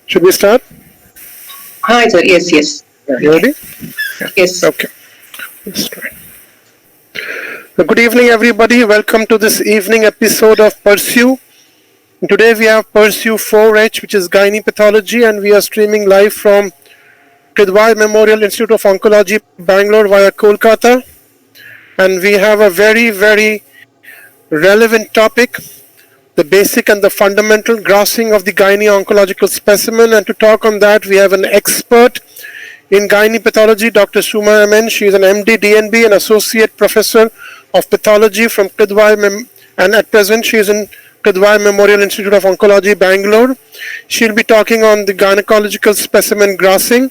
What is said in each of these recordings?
Should we start? Hi, sir. Yes. You ready? Yes. Okay. Let's try. Good evening, everybody. Welcome to this evening episode of Pursue. Today we have Pursue 4H, which is gynae pathology, and we are streaming live from Kidwai Memorial Institute of Oncology, Bangalore via Kolkata. And we have a very, very relevant topic, the basic and the fundamental grossing of the gynae oncological specimen. And to talk on that, we have an expert in gynae pathology, Dr. Suma Amen. She is an MD, DNB, and Associate Professor of Pathology from Kidwai, and at present she is in Kidwai Memorial Institute of Oncology, Bangalore. She'll be talking on the gynecological specimen grossing.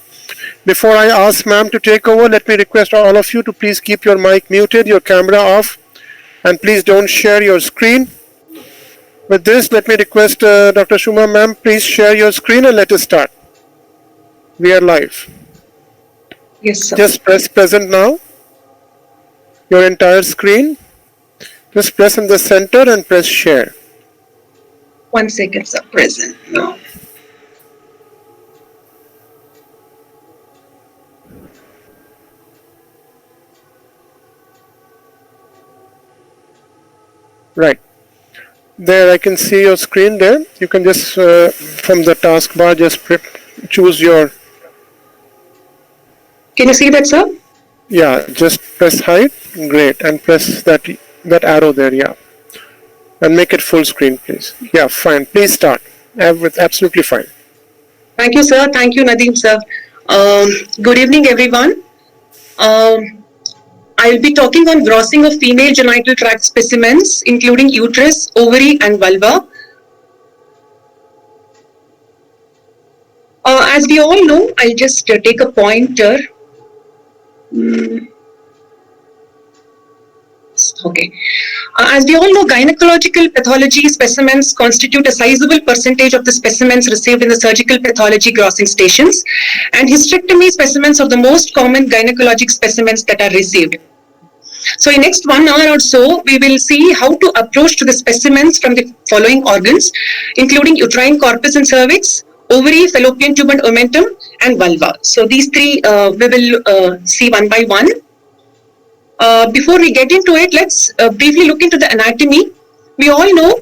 Before I ask ma'am to take over, let me request all of you to please keep your mic muted, your camera off, and please don't share your screen. With this, let me request Dr. Suma ma'am, please share your screen and let us start. We are live. Yes, sir. Just press present now. Your entire screen. Just press in the center and press share. 1 second, sir. Present. No. Right. There I can see your screen there. You can just, from the taskbar, just choose your... Can you see that, sir? Yeah, just press hide. Great. And press that arrow there, yeah. And make it full screen, please. Yeah, fine. Please start. Absolutely fine. Thank you, sir. Thank you, Nadeem, sir. Good evening, everyone. I'll be talking on grossing of female genital tract specimens, including uterus, ovary, and vulva. As we all know, I'll just take a pointer. Okay. As we all know, gynecological pathology specimens constitute a sizable percentage of the specimens received in the surgical pathology grossing stations, and hysterectomy specimens are the most common gynecologic specimens that are received. So in next 1 hour or so, we will see how to approach to the specimens from the following organs, including uterine corpus and cervix, ovary, fallopian tube and omentum, and vulva. So these three we will see one by one. Before we get into it, let's briefly look into the anatomy. We all know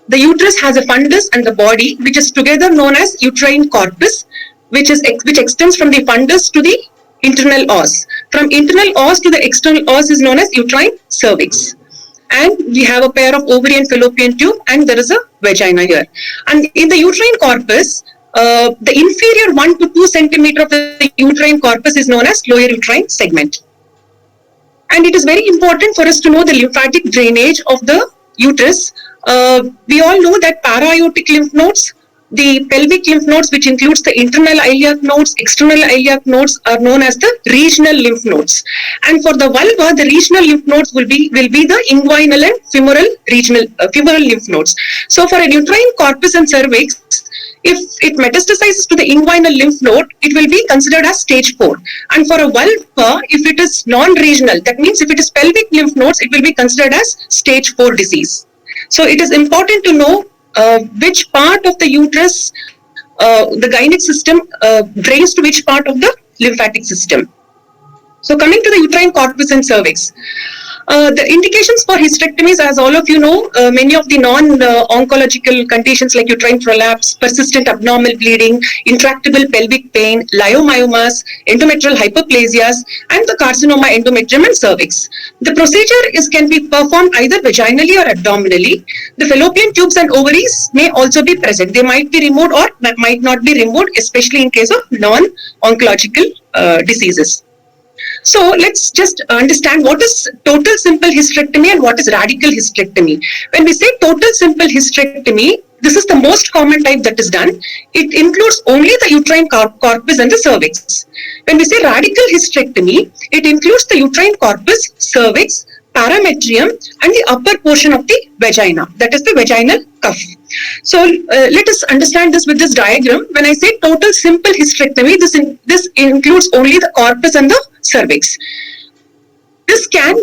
the uterus has a fundus and the body, which is together known as uterine corpus, which extends from the fundus to the internal os. From internal os to the external os is known as uterine cervix. And we have a pair of ovary and fallopian tube, and there is a vagina here. And in the uterine corpus, the inferior 1 to 2 centimeter of the uterine corpus is known as lower uterine segment. And it is very important for us to know the lymphatic drainage of the uterus. We all know that para-aortic lymph nodes, the pelvic lymph nodes, which includes the internal iliac nodes, external iliac nodes, are known as the regional lymph nodes. And for the vulva, the regional lymph nodes will be the inguinal and femoral lymph nodes. So for a uterine corpus and cervix, if it metastasizes to the inguinal lymph node, it will be considered as stage 4. And for a vulva, if it is non-regional, that means if it is pelvic lymph nodes, it will be considered as stage 4 disease. So it is important to know which part of the uterus, the gynec system drains to which part of the lymphatic system. So coming to the uterine corpus and cervix. The indications for hysterectomies, as all of you know, many of the non-oncological conditions like uterine prolapse, persistent abnormal bleeding, intractable pelvic pain, leiomyomas, endometrial hyperplasias, and the carcinoma endometrium and cervix. The procedure can be performed either vaginally or abdominally. The fallopian tubes and ovaries may also be present. They might be removed or might not be removed, especially in case of non-oncological diseases. So let's just understand what is total simple hysterectomy and what is radical hysterectomy. When we say total simple hysterectomy, this is the most common type that is done. It includes only the uterine corpus and the cervix. When we say radical hysterectomy, it includes the uterine corpus, cervix, parametrium and the upper portion of the vagina, that is the vaginal cuff. So let us understand this with this diagram. When I say total simple hysterectomy, this includes only the corpus and the cervix. This can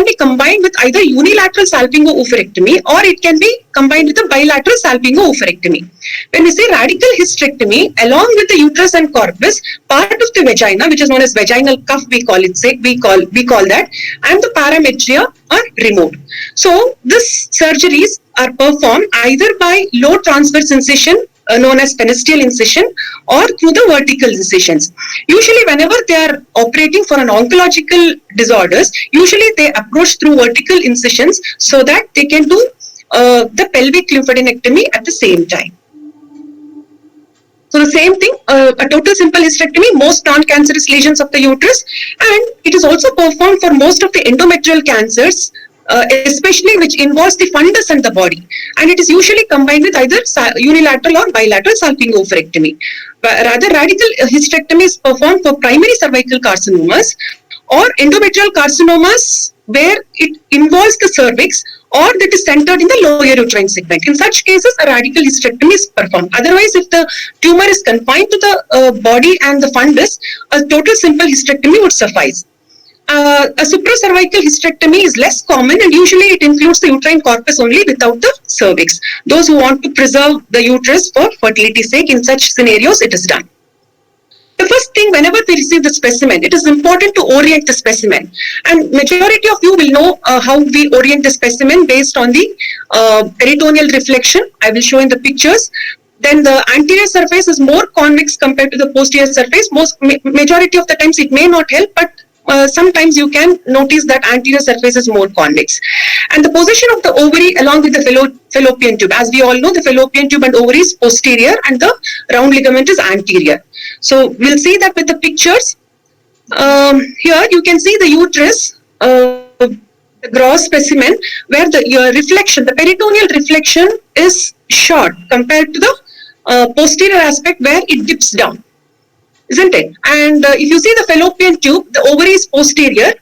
be combined with either unilateral salpingo-oophorectomy or it can be combined with a bilateral salpingo-oophorectomy. When we say radical hysterectomy, along with the uterus and corpus, part of the vagina, which is known as vaginal cuff, we call that, and the parametria are removed. So these surgeries are performed either by low transverse incision, known as penisteal incision, or through the vertical incisions. Usually whenever they are operating for an oncological disorders, usually they approach through vertical incisions so that they can do the pelvic lymphadenectomy at the same time. So the same thing, a total simple hysterectomy, most non-cancerous lesions of the uterus, and it is also performed for most of the endometrial cancers, especially which involves the fundus and the body, and it is usually combined with either unilateral or bilateral salpingo-oophorectomy. Rather, radical hysterectomy is performed for primary cervical carcinomas or endometrial carcinomas where it involves the cervix or that is centered in the lower uterine segment. In such cases, a radical hysterectomy is performed. Otherwise, if the tumor is confined to the body and the fundus, a total simple hysterectomy would suffice. A supracervical hysterectomy is less common and usually it includes the uterine corpus only without the cervix. Those who want to preserve the uterus for fertility's sake, in such scenarios, it is done. The first thing, whenever we receive the specimen, it is important to orient the specimen. And majority of you will know how we orient the specimen based on the peritoneal reflection. I will show in the pictures. Then the anterior surface is more convex compared to the posterior surface. Majority of the times it may not help, but sometimes you can notice that anterior surface is more convex. And the position of the ovary along with the fallopian tube. As we all know, the fallopian tube and ovary is posterior and the round ligament is anterior. So we'll see that with the pictures. Here you can see the uterus, the gross specimen, where the reflection, the peritoneal reflection is short compared to the posterior aspect where it dips down. Isn't it? And if you see the fallopian tube, the ovary is posterior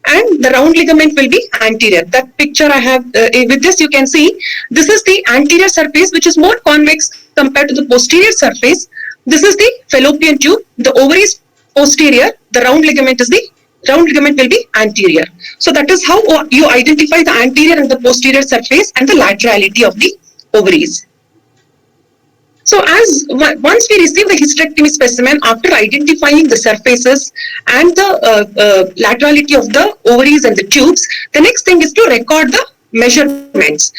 and the round ligament will be anterior. That picture I have, with this you can see, this is the anterior surface which is more convex compared to the posterior surface. This is the fallopian tube, the ovary is posterior, the round ligament will be anterior. So that is how you identify the anterior and the posterior surface and the laterality of the ovaries. So once we receive the hysterectomy specimen, after identifying the surfaces and the laterality of the ovaries and the tubes, the next thing is to record the measurements.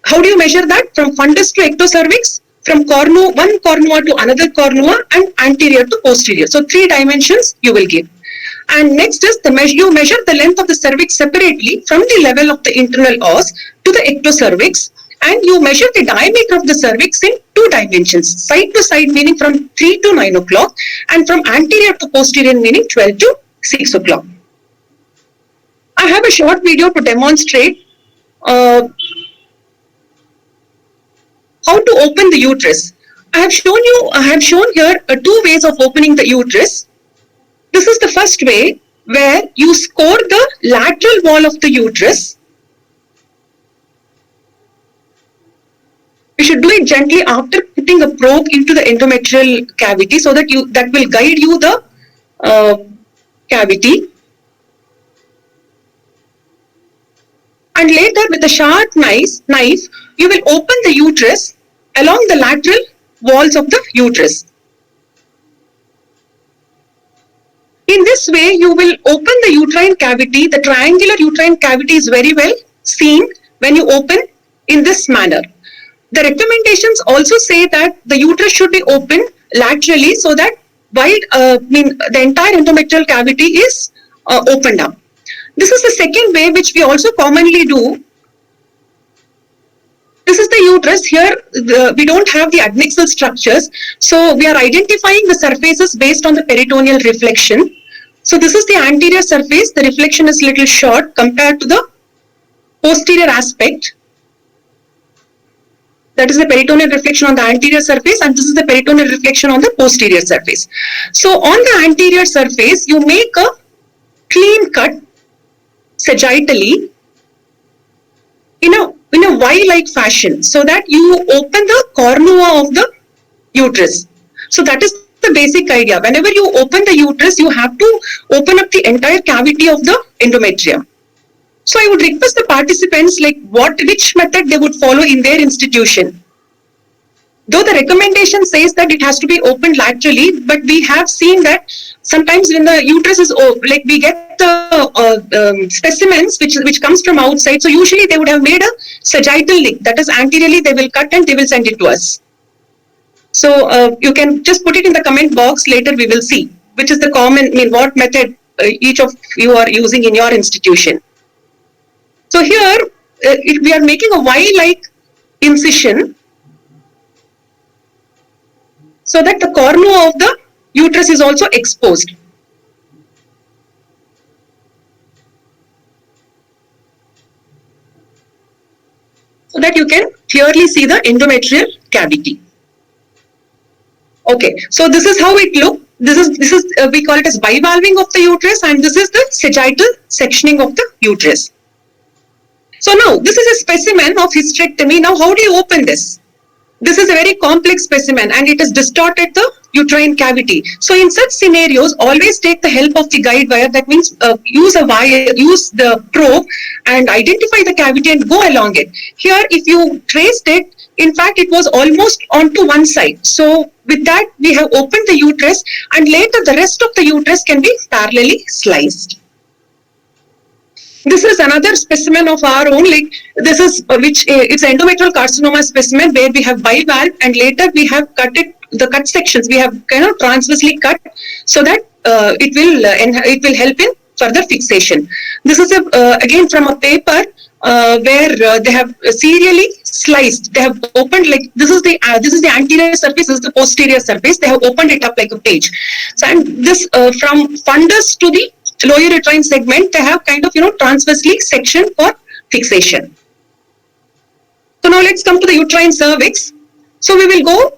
How do you measure that? From fundus to ectocervix, from one cornua to another cornua, and anterior to posterior. So 3 dimensions you will give. And next is you measure the length of the cervix separately from the level of the internal os to the ectocervix. And you measure the diameter of the cervix in 2 dimensions, side to side meaning from 3 to 9 o'clock and from anterior to posterior meaning 12 to 6 o'clock. I have a short video to demonstrate how to open the uterus. I have shown here 2 ways of opening the uterus. This is the first way where you score the lateral wall of the uterus. You should do it gently after putting a probe into the endometrial cavity so that that will guide you the cavity. And later with a sharp knife, you will open the uterus along the lateral walls of the uterus. In this way, you will open the uterine cavity. The triangular uterine cavity is very well seen when you open in this manner. The recommendations also say that the uterus should be open laterally so that the entire endometrial cavity is opened up. This is the second way which we also commonly do. This is the uterus. Here we don't have the adnexal structures, so we are identifying the surfaces based on the peritoneal reflection. So this is the anterior surface. The reflection is little short compared to the posterior aspect. That is the peritoneal reflection on the anterior surface, and this is the peritoneal reflection on the posterior surface. So on the anterior surface, you make a clean cut sagittally in a Y-like fashion, so that you open the cornua of the uterus. So that is the basic idea. Whenever you open the uterus, you have to open up the entire cavity of the endometrium. So I would request the participants which method they would follow in their institution. Though the recommendation says that it has to be opened laterally, but we have seen that sometimes when the uterus is we get the specimens which comes from outside. So usually they would have made a sagittal nick, that is anteriorly they will cut and they will send it to us. So you can just put it in the comment box. Later we will see which is the common, what method each of you are using in your institution. So here we are making a Y-like incision so that the cornua of the uterus is also exposed. So that you can clearly see the endometrial cavity. Okay, so this is how it looks. This is we call it as bivalving of the uterus, and this is the sagittal sectioning of the uterus. So now this is a specimen of hysterectomy. Now how do you open this? This is a very complex specimen and it has distorted the uterine cavity. So in such scenarios, always take the help of the guide wire. That means use a wire, use the probe and identify the cavity and go along it. Here, if you traced it, in fact, it was almost onto one side. So with that, we have opened the uterus, and later the rest of the uterus can be parallelly sliced. This is another specimen of our own, this is it's endometrial carcinoma specimen where we have bivalve, and later we have cut it, the cut sections we have transversely cut so that it will help in further fixation. This is again from a paper where they have serially sliced. They have opened this is the anterior surface, this is the posterior surface. They have opened it up like a page. So and this from fundus to the lower uterine segment, they have transversely sectioned for fixation. So now let's come to the uterine cervix. So we will go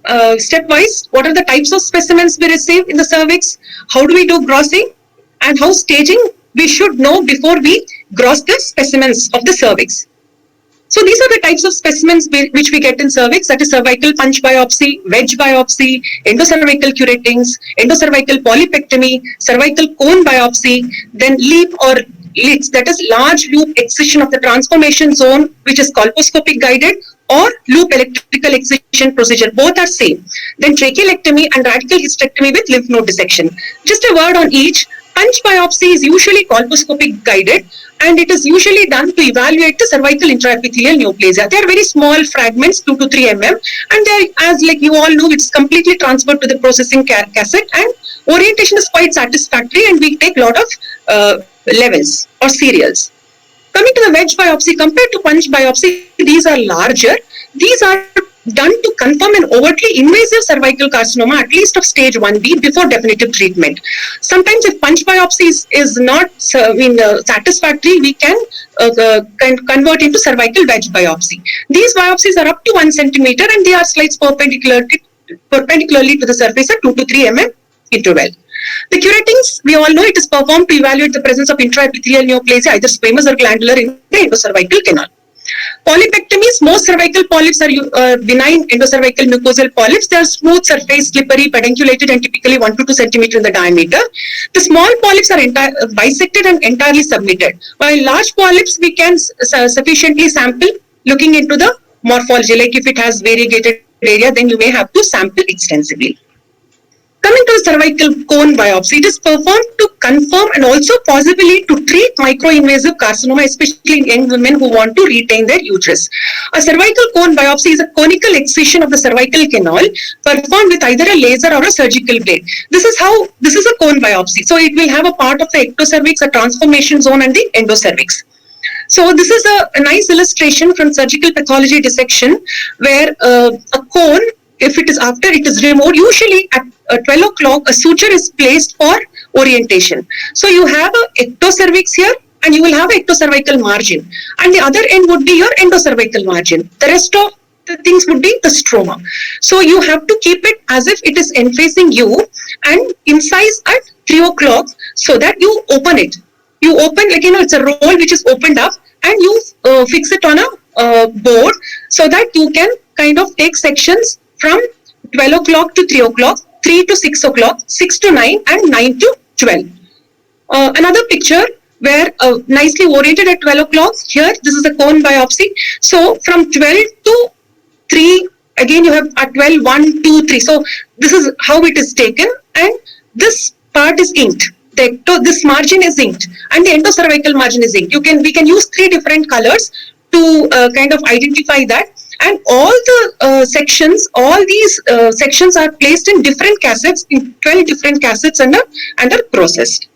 stepwise. What are the types of specimens we receive in the cervix? How do we do grossing? And how staging we should know before we gross the specimens of the cervix. So these are the types of specimens which we get in cervix, that is cervical punch biopsy, wedge biopsy, endocervical curettings, endocervical polypectomy, cervical cone biopsy, then LEEP or LITS, that is large loop excision of the transformation zone, which is colposcopic guided, or loop electrical excision procedure. Both are same. Then trachealectomy and radical hysterectomy with lymph node dissection. Just a word on each. Punch biopsy is usually colposcopic guided, and it is usually done to evaluate the cervical intraepithelial neoplasia. They are very small fragments, 2 to 3 mm, and they are, as you all know, it's completely transferred to the processing cassette, and orientation is quite satisfactory, and we take a lot of levels or serials. Coming to the wedge biopsy, compared to punch biopsy, these are larger. These are done to confirm an overtly invasive cervical carcinoma, at least of stage 1B, before definitive treatment. Sometimes if punch biopsy is not satisfactory, we can convert into cervical wedge biopsy. These biopsies are up to 1 centimeter and they are sliced perpendicularly to the surface at 2 to 3 mm interval. The curettings, we all know it is performed to evaluate the presence of intraepithelial neoplasia, either squamous or glandular, in the endocervical canal. Polypectomies, most cervical polyps are benign endocervical mucosal polyps. They are smooth surface, slippery, pedunculated, and typically 1 to 2 centimeter in the diameter. The small polyps are bisected and entirely submitted, while large polyps we can sufficiently sample looking into the morphology. Like if it has variegated area, then you may have to sample extensively. Coming to the cervical cone biopsy, it is performed to confirm and also possibly to treat microinvasive carcinoma, especially in young women who want to retain their uterus. A cervical cone biopsy is a conical excision of the cervical canal performed with either a laser or a surgical blade. This is a cone biopsy. So it will have a part of the ectocervix, a transformation zone, and the endocervix. So this is a nice illustration from surgical pathology dissection where a cone, if it is after it is removed, usually at 12 o'clock, a suture is placed for orientation. So you have a ectocervix here, and you will have ectocervical margin, and the other end would be your endocervical margin. The rest of the things would be the stroma. So you have to keep it as if it is facing you and incise at 3 o'clock so that you open it. You open, like, it's a roll which is opened up, and you fix it on a board so that you can kind of take sections from 12 o'clock to 3 o'clock, 3 to 6 o'clock, 6 to 9, and 9 to 12. Another picture where nicely oriented at 12 o'clock. Here, this is a cone biopsy. So from 12 to 3, again you have at 12, 1, 2, 3. So this is how it is taken, and this part is inked. This margin is inked, and the endocervical margin is inked. We can use 3 different colors to kind of identify that. And all the sections, all these sections are placed in different cassettes, in 12 different cassettes, and are processed.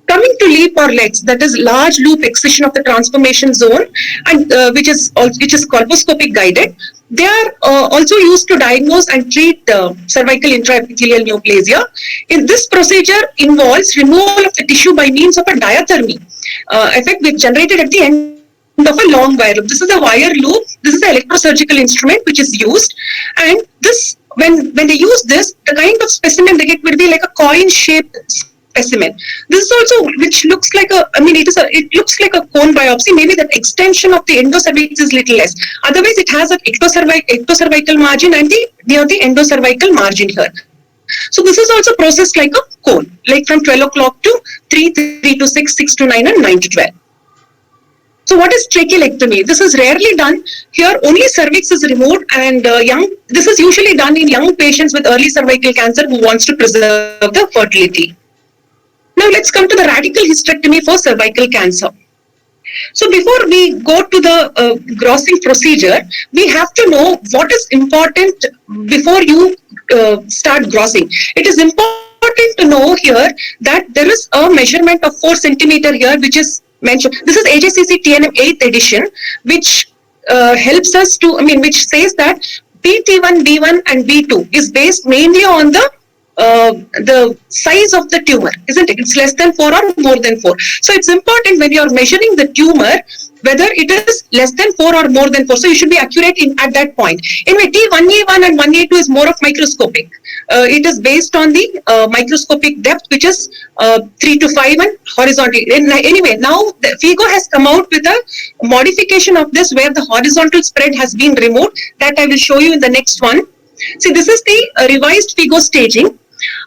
Coming to LEAP or LETS, that is large loop excision of the transformation zone, and which is colposcopic guided. They are also used to diagnose and treat cervical intraepithelial neoplasia. In this procedure involves removal of the tissue by means of a diathermy effect, which generated at the end of a long wire loop. This is a wire loop. This is the electrosurgical instrument which is used, and this when they use this, the kind of specimen they get will be like a coin-shaped specimen. This is also which looks like it looks like a cone biopsy. Maybe the extension of the endocervix is little less. Otherwise, it has an ectocervical margin and near the endocervical margin here. So this is also processed like a cone, like from 12 o'clock to 3, 3 to 6, 6 to 9, and 9 to 12. So what is trachelectomy? This is rarely done. Here only cervix is removed, and this is usually done in young patients with early cervical cancer who wants to preserve the fertility. Now let's come to the radical hysterectomy for cervical cancer. So before we go to the grossing procedure, we have to know what is important before you start grossing. It is important to know here that there is a measurement of 4 centimeter here, which is mentioned. This is AJCC TNM 8th edition, which helps us to, which says that PT1, B1 and B2 is based mainly on the size of the tumor, isn't it? It's less than 4 or more than 4. So it's important when you're measuring the tumor, whether it is less than 4 or more than 4. So you should be accurate at that point. Anyway, T1A1 and 1A2 is more of microscopic. It is based on the microscopic depth, which is 3 to 5 and horizontal. Anyway, now the FIGO has come out with a modification of this where the horizontal spread has been removed. That I will show you in the next one. See, this is the revised FIGO staging.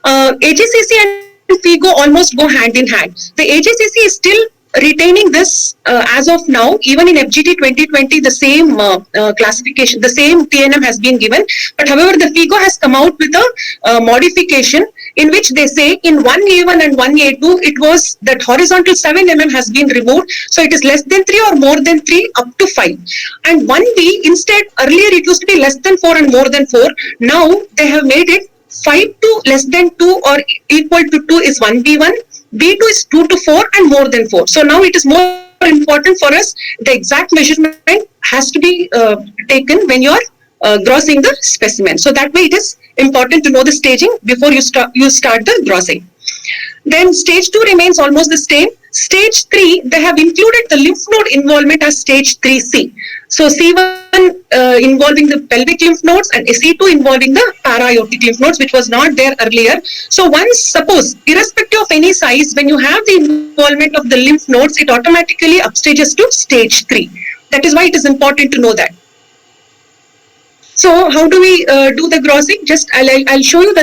AJCC and FIGO almost go hand in hand. The AJCC is still retaining this as of now. Even in FGT 2020, the same classification, the same TNM has been given. But however, the FIGO has come out with a modification in which they say in 1A1 and 1A2, it was that horizontal 7 mm has been removed. So it is less than 3 or more than 3 up to 5. And 1B, instead, earlier it used to be less than 4 and more than 4. Now they have made it 5 to less than 2 or equal to 2 is 1B1, B2 is 2 to 4 and more than 4. So now it is more important for us, the exact measurement has to be taken when you are grossing the specimen. So that way it is important to know the staging before you start the grossing. Then stage 2 remains almost the same. Stage 3, they have included the lymph node involvement as stage 3C. So C1 involving the pelvic lymph nodes and C2 involving the para-aortic lymph nodes, which was not there earlier. So once, suppose, irrespective of any size, when you have the involvement of the lymph nodes, it automatically upstages to stage 3. That is why it is important to know that. So how do we do the grossing? Just I'll show you,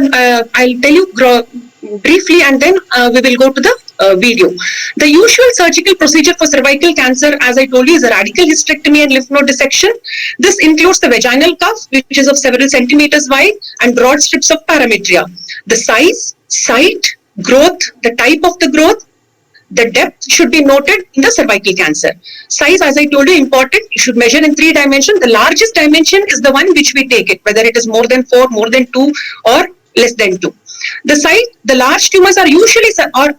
I'll tell you briefly, and then we will go to the video. The usual surgical procedure for cervical cancer, as I told you, is a radical hysterectomy and lymph node dissection. This includes the vaginal cuff, which is of several centimeters wide, and broad strips of parametria. The size, site, growth, the type of the growth, the depth should be noted in the cervical cancer. Size, as I told you, important. You should measure in 3 dimensions. The largest dimension is the one which we take it, whether it is more than 4, more than 2, or less than 2. The large tumors are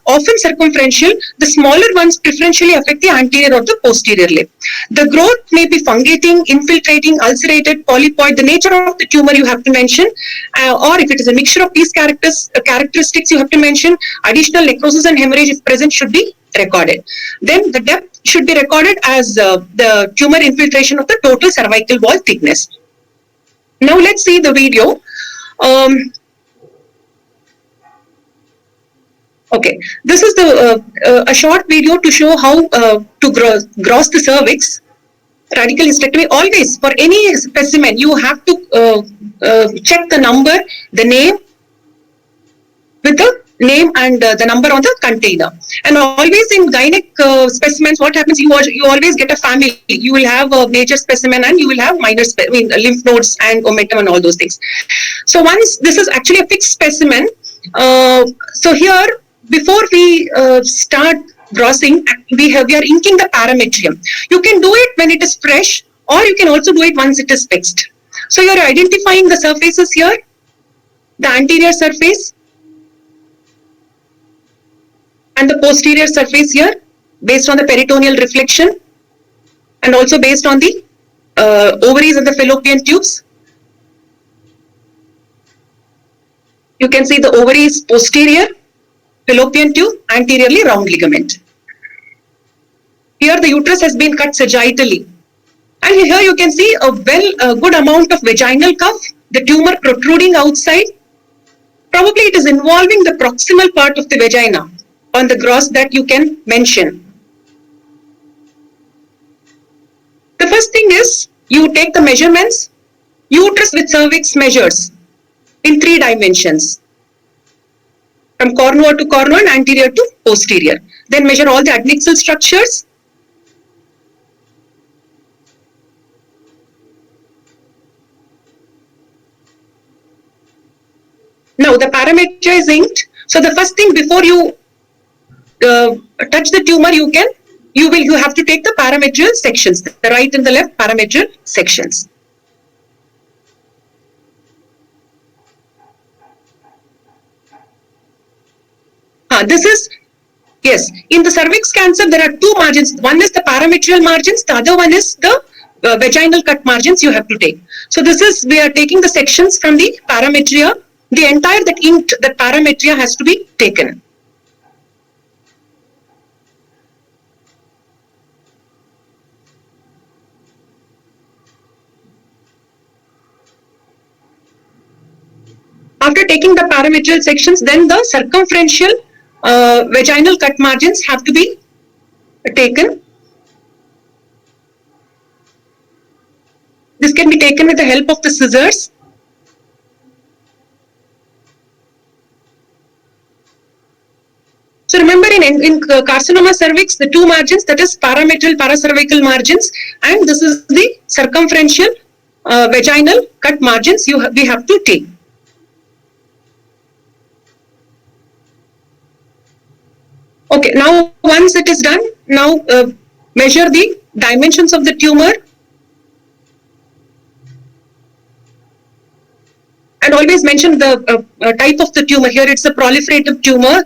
often circumferential. The smaller ones preferentially affect the anterior or the posterior lip. The growth may be fungating, infiltrating, ulcerated, polypoid. The nature of the tumor you have to mention, or if it is a mixture of these characteristics you have to mention. Additional necrosis and hemorrhage if present should be recorded. Then the depth should be recorded as the tumor infiltration of the total cervical wall thickness. Now let's see the video. Okay, this is a short video to show how to gross the cervix. Radical hysterectomy. Always, for any specimen, you have to check the number, the name, with the name and the number on the container. And always in gynec specimens, what happens? You always get a family. You will have a major specimen and you will have minor lymph nodes and omentum and all those things. So once this is actually a fixed specimen, so here, before we start grossing, we are inking the parametrium. You can do it when it is fresh, or you can also do it once it is fixed. So you are identifying the surfaces here, the anterior surface and the posterior surface here, based on the peritoneal reflection and also based on the ovaries and the fallopian tubes. You can see the ovaries posterior, fallopian tube, anteriorly round ligament. Here the uterus has been cut sagittally. And here you can see a good amount of vaginal cuff, the tumor protruding outside. Probably it is involving the proximal part of the vagina on the gross that you can mention. The first thing is you take the measurements, uterus with cervix measures in 3 dimensions. From cornua to cornua and anterior to posterior. Then measure all the adnexal structures. Now the parametria is inked. So the first thing before you touch the tumor, you have to take the parametrial sections, the right and the left parametrial sections. This is, yes, in the cervix cancer, there are 2 margins. One is the parametrial margins, the other one is the vaginal cut margins you have to take. So this is, we are taking the sections from the parametria. The entire that parametria has to be taken. After taking the parametrial sections, then the circumferential vaginal cut margins have to be taken. This can be taken with the help of the scissors. So remember, in carcinoma cervix, the 2 margins, that is parametrial, paracervical margins, and this is the circumferential vaginal cut margins we have to take. Okay, now once it is done, now measure the dimensions of the tumor. And always mention the type of the tumor. Here it's a proliferative tumor,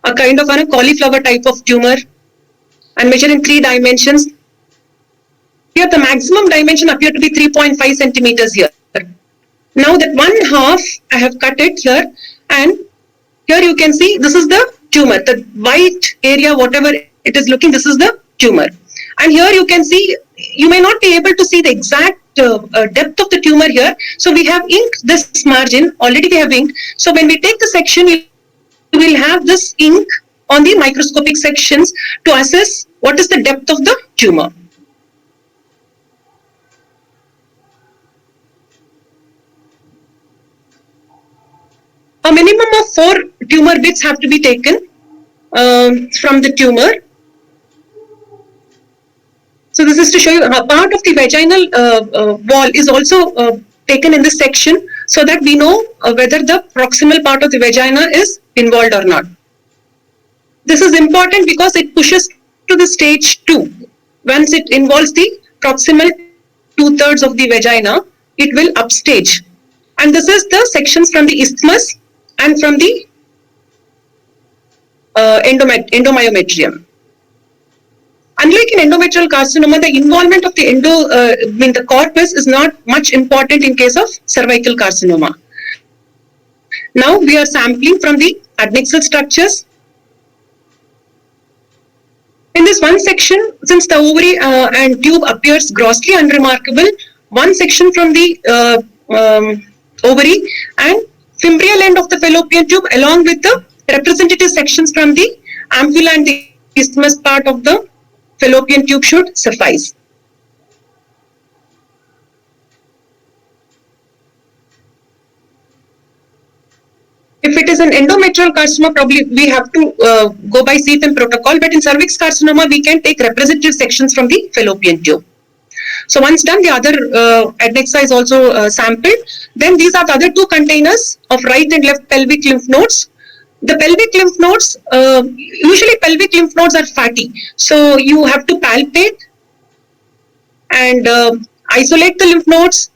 a kind of a cauliflower type of tumor, and measure in 3 dimensions. Here the maximum dimension appear to be 3.5 centimeters here. Now that 1/2, I have cut it here, and here you can see this is the tumor, the white area, whatever it is looking, this is the tumor. And here you can see, you may not be able to see the exact depth of the tumor here. So we have inked this margin, already we have inked. So when we take the section, we will have this ink on the microscopic sections to assess what is the depth of the tumor. A minimum of 4 tumor bits have to be taken from the tumor. So this is to show you a part of the vaginal wall is also taken in this section, so that we know whether the proximal part of the vagina is involved or not. This is important because it pushes to the stage 2. Once it involves the proximal 2/3 of the vagina, it will upstage. And this is the sections from the isthmus and from the endomyometrium. Unlike in endometrial carcinoma, the involvement of the the corpus is not much important in case of cervical carcinoma. Now we are sampling from the adnexal structures. In this one section, since the ovary and tube appears grossly unremarkable, one section from the ovary and fimbrial end of the fallopian tube along with the representative sections from the ampulla and the isthmus part of the fallopian tube should suffice. If it is an endometrial carcinoma, probably we have to go by CFM protocol, but in cervix carcinoma, we can take representative sections from the fallopian tube. So once done, the other adnexa is also sampled. Then these are the other two containers of right and left pelvic lymph nodes. The pelvic lymph nodes, usually pelvic lymph nodes are fatty. So you have to palpate and isolate the lymph nodes,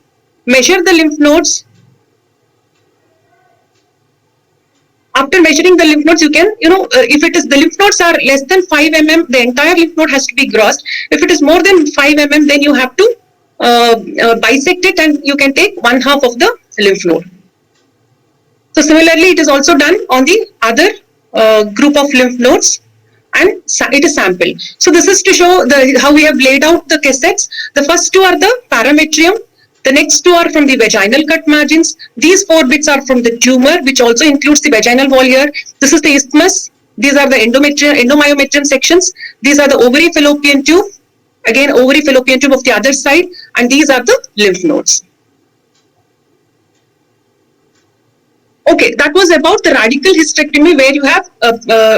measure the lymph nodes. After measuring the lymph nodes, you can, if it is the lymph nodes are less than 5 mm, the entire lymph node has to be grossed. If it is more than 5 mm, then you have to bisect it and you can take 1/2 of the lymph node. So similarly, it is also done on the other group of lymph nodes and it is sampled. So this is to show how we have laid out the cassettes. The first two are the parametrium. The next two are from the vaginal cut margins. These 4 bits are from the tumor, which also includes the vaginal wall here. This is the isthmus. These are the endomyometrium sections. These are the ovary fallopian tube. Again, ovary fallopian tube of the other side. And these are the lymph nodes. Okay, that was about the radical hysterectomy where you have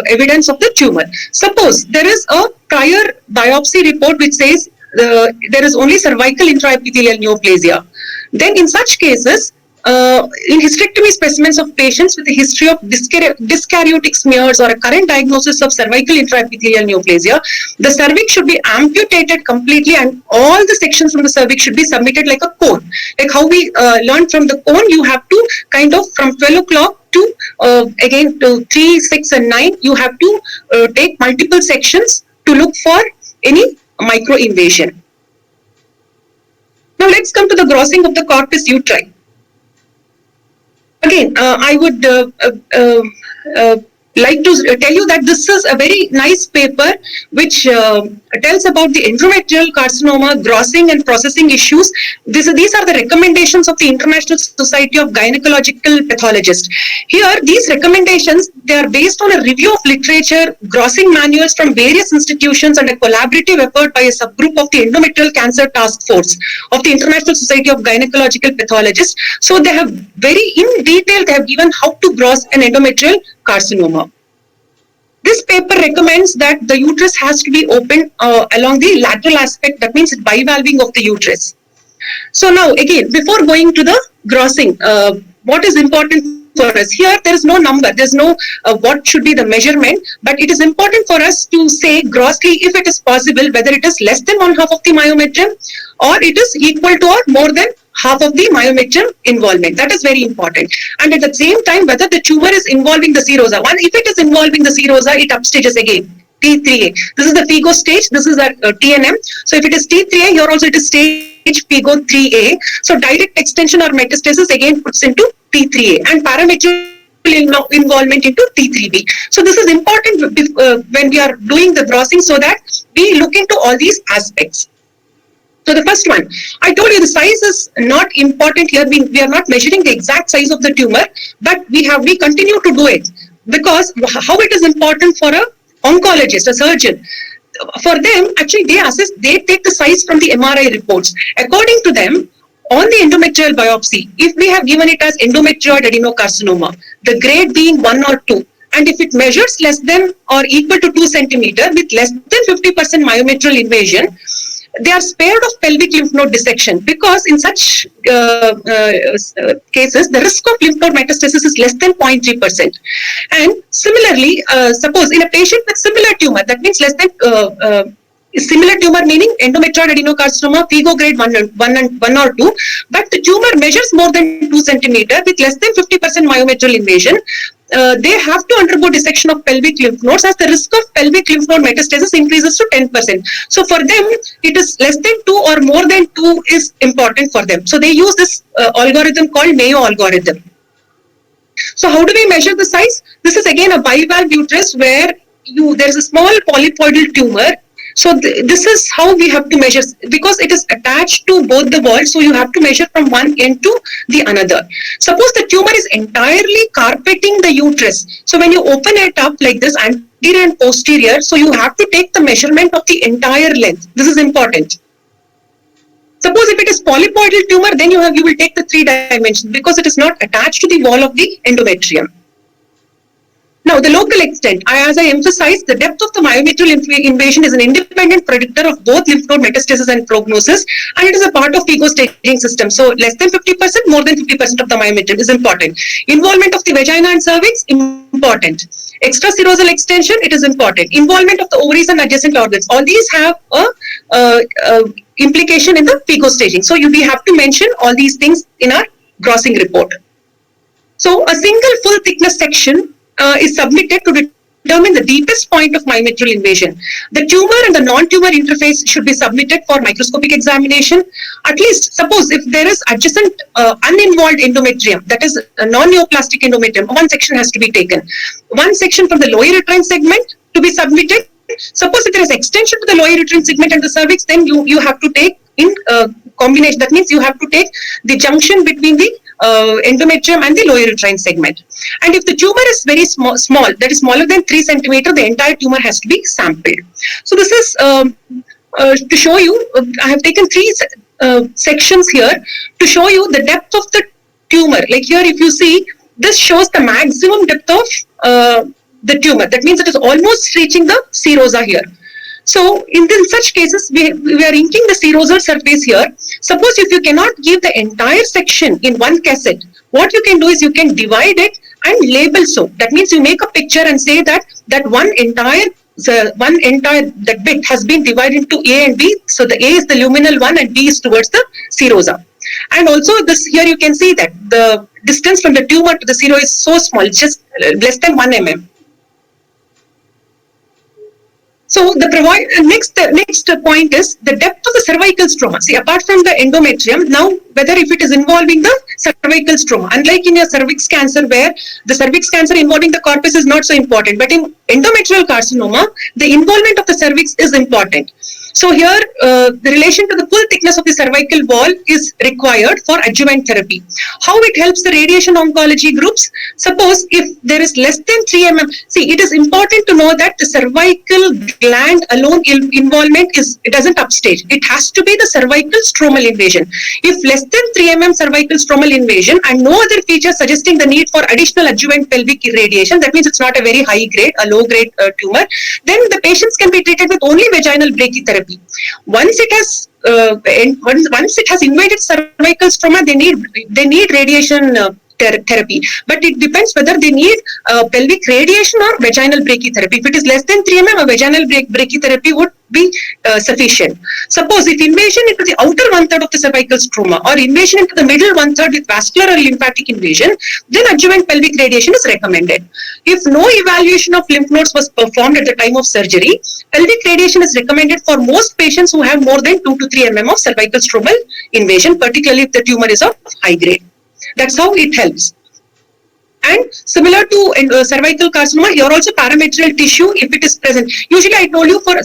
evidence of the tumor. Suppose there is a prior biopsy report which says there is only cervical intraepithelial neoplasia. Then in such cases, in hysterectomy specimens of patients with a history of dyskaryotic smears or a current diagnosis of cervical intraepithelial neoplasia, the cervix should be amputated completely and all the sections from the cervix should be submitted like a cone. Like how we learned from the cone, you have to kind of from 12 o'clock to again to 3, 6 and 9, you have to take multiple sections to look for any micro invasion. Now let's come to the grossing of the corpus uteri. Again, I would like to tell you that this is a very nice paper which tells about the endometrial carcinoma grossing and processing issues. These are the recommendations of the International Society of Gynecological Pathologists. Here, these recommendations, they are based on a review of literature, grossing manuals from various institutions and a collaborative effort by a subgroup of the Endometrial Cancer Task Force of the International Society of Gynecological Pathologists. So they have very in detail, they have given how to gross an endometrial carcinoma. This paper recommends that the uterus has to be opened along the lateral aspect, that means bivalving of the uterus. So now again, before going to the grossing, what is important for us? Here there is no number, there is no what should be the measurement, but it is important for us to say grossly if it is possible whether it is less than 1/2 of the myometrium or it is equal to or more than half of the myometrium involvement. That is very important. And at the same time, whether the tumor is involving the serosa. If it is involving the serosa, it upstages again. T3A. This is the FIGO stage. This is our TNM. So if it is T3A, here also it is stage FIGO 3A. So direct extension or metastasis again puts into T3A and parametrial involvement into T3B. So this is important when we are doing the grossing so that we look into all these aspects. So the first one, I told you the size is not important here. We are not measuring the exact size of the tumor, but we continue to do it because how it is important for a oncologist, a surgeon. For them, actually they take the size from the MRI reports. According to them, on the endometrial biopsy, if we have given it as endometrioid adenocarcinoma, the grade being 1 or 2, and if it measures less than or equal to 2 centimeter with less than 50% myometrial invasion, they are spared of pelvic lymph node dissection because in such cases, the risk of lymph node metastasis is less than 0.3%. And similarly, suppose in a patient with similar tumor, that means less than similar tumor meaning endometrioid adenocarcinoma, FIGO grade 1 or 2, but the tumor measures more than 2 centimeter with less than 50% myometrial invasion. They have to undergo dissection of pelvic lymph nodes as the risk of pelvic lymph node metastasis increases to 10%. So for them, it is less than 2 or more than 2 is important for them. So they use this algorithm called Mayo algorithm. So how do we measure the size? This is again a bivalve uterus where there is a small polypoidal tumor. So this is how we have to measure, because it is attached to both the walls. So you have to measure from one end to the another. Suppose the tumor is entirely carpeting the uterus. So when you open it up like this, anterior and posterior, so you have to take the measurement of the entire length. This is important. Suppose if it is polypoidal tumor, then you will take the 3 dimensions because it is not attached to the wall of the endometrium. Now, the local extent, as I emphasized, the depth of the myometrial invasion is an independent predictor of both lymph node metastasis and prognosis, and it is a part of FIGO staging system. So, less than 50%, more than 50% of the myometrium is important. Involvement of the vagina and cervix, important. Extraserosal extension, it is important. Involvement of the ovaries and adjacent organs, all these have a implication in the FIGO staging. So, we have to mention all these things in our grossing report. So, a single full thickness section is submitted to determine the deepest point of myometrial invasion. The tumor and the non-tumor interface should be submitted for microscopic examination. At least, suppose if there is adjacent uninvolved endometrium, that is a non-neoplastic endometrium, one section has to be taken. One section from the lower uterine segment to be submitted. Suppose if there is extension to the lower uterine segment and the cervix, then you have to take in combination. That means you have to take the junction between the endometrium and the lower uterine segment. And if the tumor is very small, that is smaller than 3 centimeter, the entire tumor has to be sampled. So this is to show you, I have taken 3 sections here to show you the depth of the tumor. Like here, if you see, this shows the maximum depth of the tumor. That means it is almost reaching the serosa here. So in such cases, we are inking the serosal surface here. Suppose if you cannot give the entire section in one cassette, what you can do is you can divide it and label so. That means you make a picture and say that one entire that bit has been divided into A and B. So the A is the luminal one and B is towards the serosa. And also this here you can see that the distance from the tumor to the serosa is so small, just less than 1 mm. So the next point is the depth of the cervical stroma. See, apart from the endometrium, now whether if it is involving the cervical stroma, unlike in your cervix cancer where the cervix cancer involving the corpus is not so important, but in endometrial carcinoma, the involvement of the cervix is important. So here, the relation to the full thickness of the cervical wall is required for adjuvant therapy. How it helps the radiation oncology groups? Suppose if there is less than 3 mm, see, it is important to know that the cervical gland alone involvement it doesn't upstage. It has to be the cervical stromal invasion. If less than 3 mm cervical stromal invasion and no other features suggesting the need for additional adjuvant pelvic irradiation, that means it's not a very high grade, a low grade tumor, then the patients can be treated with only vaginal brachytherapy. Once it has invaded cervical stroma, they need radiation therapy, but it depends whether they need pelvic radiation or vaginal brachytherapy. If it is less than 3 mm, a vaginal brachytherapy would be sufficient. Suppose if invasion into the outer 1/3 of the cervical stroma or invasion into the middle 1/3 with vascular or lymphatic invasion, then adjuvant pelvic radiation is recommended. If no evaluation of lymph nodes was performed at the time of surgery, pelvic radiation is recommended for most patients who have more than 2 to 3 mm of cervical stromal invasion, particularly if the tumor is of high grade. That's how it helps. And similar to cervical carcinoma, here also parametrial tissue, if it is present. Usually I told you for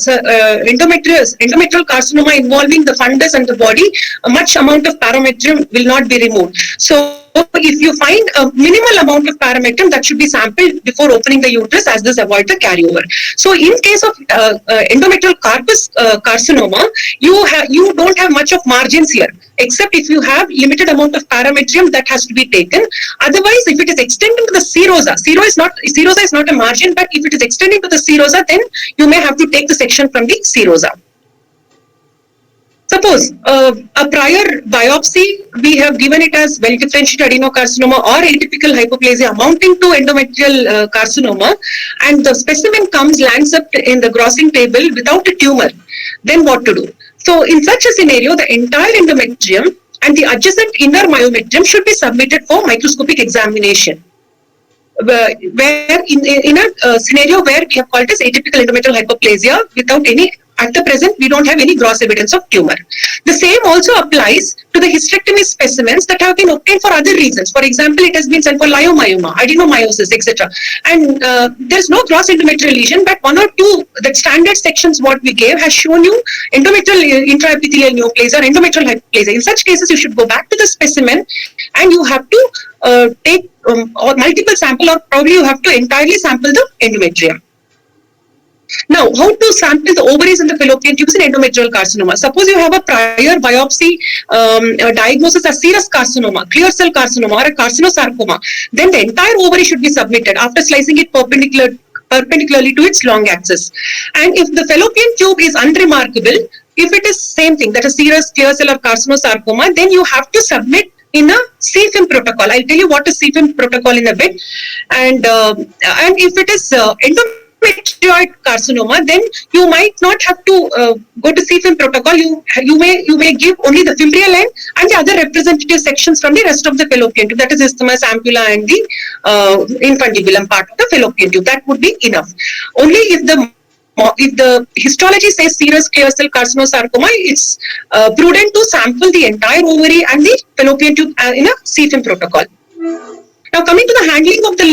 endometrial carcinoma involving the fundus and the body, a much amount of parametrium will not be removed. So if you find a minimal amount of parametrium, that should be sampled before opening the uterus, as this avoids the carryover. So in case of endometrial corpus carcinoma, you don't have much of margins here, except if you have limited amount of parametrium that has to be taken. Otherwise, if it is extending to the serosa is not a margin, but if it is extending to the serosa, then you may have to take the section from the serosa. Suppose a prior biopsy, we have given it as well-differentiated adenocarcinoma or atypical hypoplasia amounting to endometrial carcinoma, and the specimen lands up in the grossing table without a tumor. Then what to do? So in such a scenario, the entire endometrium and the adjacent inner myometrium should be submitted for microscopic examination. Where in a scenario where we have called as atypical endometrial hyperplasia without any, at the present, we don't have any gross evidence of tumor. The same also applies to the hysterectomy specimens that have been obtained for other reasons. For example, it has been sent for leiomyoma, adenomyosis, etc. And there's no gross endometrial lesion, but one or two, the standard sections what we gave has shown you endometrial intraepithelial neoplasia or endometrial hyperplasia. In such cases, you should go back to the specimen and you have to take or multiple sample, or probably you have to entirely sample the endometrium. Now, how to sample the ovaries and the fallopian tubes in endometrial carcinoma? Suppose you have a prior biopsy diagnosis as serous carcinoma, clear cell carcinoma, or a carcinosarcoma, then the entire ovary should be submitted after slicing it perpendicularly to its long axis. And if the fallopian tube is unremarkable, if it is same thing, that is serous, clear cell, or carcinosarcoma, then you have to submit in a CFIM protocol. I'll tell you what is CFIM protocol in a bit. And if it is endometrioid carcinoma, then you might not have to go to CFIM protocol. You may give only the fimbrial end and the other representative sections from the rest of the fallopian tube, that is isthmus, ampulla, and the infundibulum part of the fallopian tube. That would be enough. Only if the histology says serous clear cell carcinosarcoma, it's prudent to sample the entire ovary and the fallopian tube in a CFIM protocol. Now, coming to the handling of the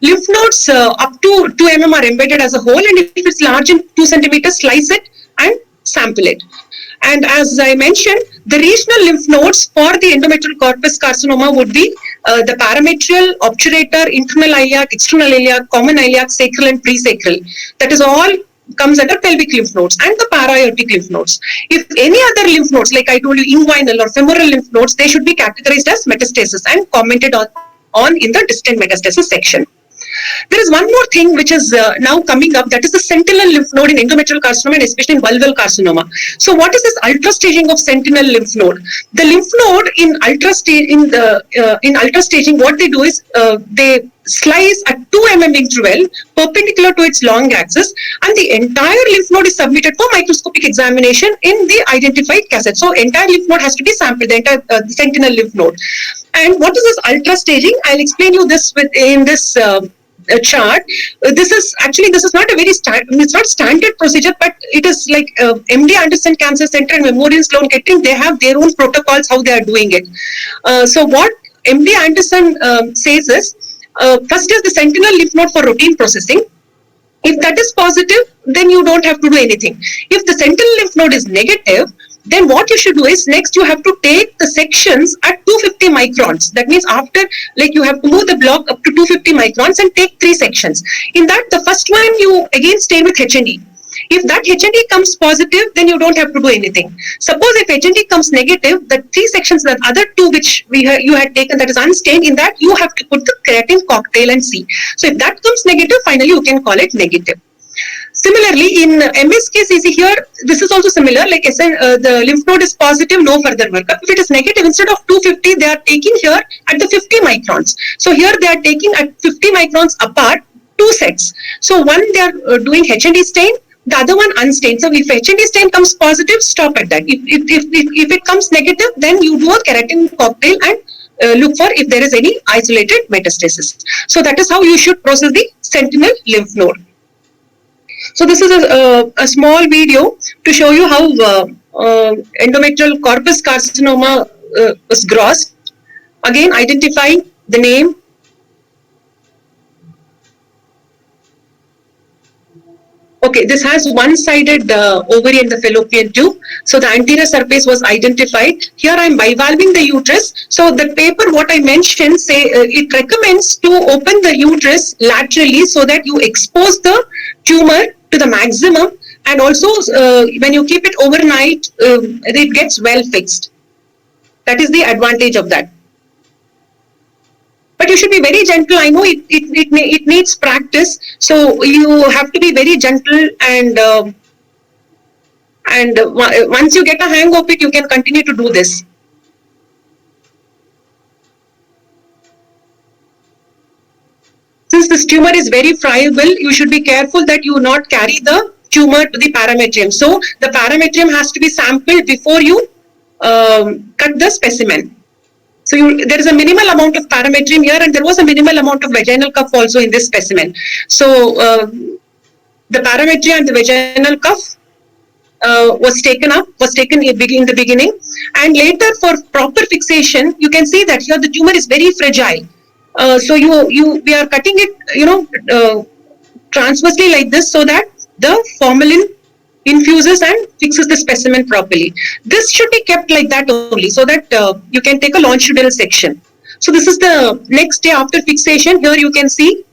lymph nodes up to 2 mm are embedded as a whole, and if it's large in 2 centimeters, slice it and sample it. And as I mentioned, the regional lymph nodes for the endometrial corpus carcinoma would be the parametrial, obturator, internal iliac, external iliac, common iliac, sacral, and presacral. That is all comes under pelvic lymph nodes, and the para-aortic lymph nodes. If any other lymph nodes, like I told you, inguinal or femoral lymph nodes, they should be categorized as metastasis and commented on in the distant metastasis section. There is one more thing which is now coming up, that is the sentinel lymph node in endometrial carcinoma and especially in vulval carcinoma. So what is this ultra-staging of sentinel lymph node? The lymph node in ultra-staging, what they do is they slice at 2 mm interval perpendicular to its long axis, and the entire lymph node is submitted for microscopic examination in the identified cassette. So entire lymph node has to be sampled, the entire sentinel lymph node. And what is this ultra-staging? I'll explain you this in this chart. This is not a very it's not standard procedure, but it is like MD Anderson Cancer Center and Memorial Sloan Kettering, they have their own protocols how they are doing it. So what MD Anderson says is, first is the sentinel lymph node for routine processing. If that is positive, then you don't have to do anything. If the sentinel lymph node is negative, then what you should do is, next you have to take the sections at 250 microns. That means after, like, you have to move the block up to 250 microns and take 3 sections. In that, the first one you again stay with H&E. If that H&E comes positive, then you don't have to do anything. Suppose if H&E comes negative, the 3 sections, the other 2 which you had taken, that is unstained, in that you have to put the creatine cocktail and see. So if that comes negative, finally you can call it negative. Similarly, in MSKCC here, this is also similar, like the lymph node is positive, no further workup. If it is negative, instead of 250, they are taking here at the 50 microns. So here they are taking at 50 microns apart 2 sets. So one they are doing H&E stain, the other one unstained. So if H&E stain comes positive, stop at that. If it comes negative, then you do a keratin cocktail and look for if there is any isolated metastasis. So that is how you should process the sentinel lymph node. So this is a small video to show you how endometrial corpus carcinoma is grossed. Again, identifying the name. Okay, this has one-sided ovary and the fallopian tube. So the anterior surface was identified. Here I am bivalving the uterus. So the paper, what I mentioned, it recommends to open the uterus laterally so that you expose the tumor to the maximum, and also when you keep it overnight, it gets well fixed. That is the advantage of that. But you should be very gentle. I know it needs practice, so you have to be very gentle and And once you get a hang of it, you can continue to do this. Since this tumor is very friable, you should be careful that you not carry the tumor to the parametrium. So the parametrium has to be sampled before you cut the specimen. So there is a minimal amount of parametrium here, and there was a minimal amount of vaginal cuff also in this specimen. So the parametrium and the vaginal cuff was taken in the beginning, and later for proper fixation, you can see that here the tumor is very fragile. So we are cutting it, transversely like this, so that the formalin infuses and fixes the specimen properly. This should be kept like that only, so that you can take a longitudinal section. So this is the next day after fixation. Here you can see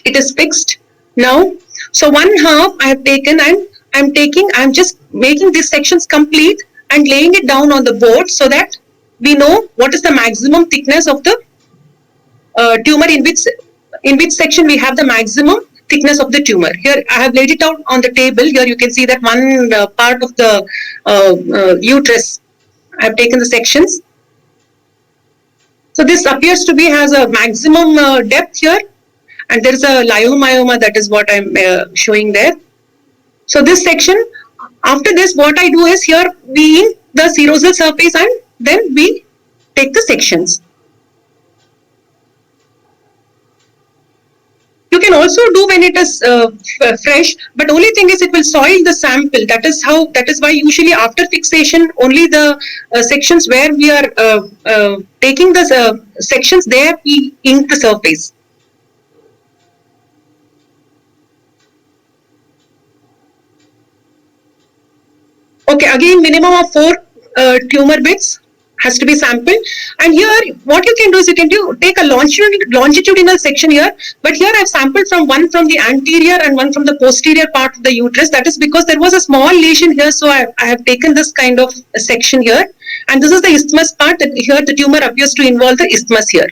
it is fixed now. So one half I have taken, and I'm just making these sections complete and laying it down on the board, so that we know what is the maximum thickness of the tumor, in which section we have the maximum thickness of the tumor. Here I have laid it out on the table. Here you can see that one part of the uterus, I have taken the sections. So this appears to be has a maximum depth here, and there is a leiomyoma, that is what I'm showing there. So this section, after this, what I do is here we ink the serosal surface, and then we take the sections. You can also do when it is fresh, but only thing is it will soil the sample. That is why usually after fixation, only the sections where we are taking the sections, there we ink the surface. Okay, again minimum of 4 tumor bits has to be sampled, and here what you can do is you can take a longitudinal section here, but here I have sampled one from the anterior and one from the posterior part of the uterus. That is because there was a small lesion here, so I have taken this kind of a section here, and this is the isthmus part. That here the tumor appears to involve the isthmus here.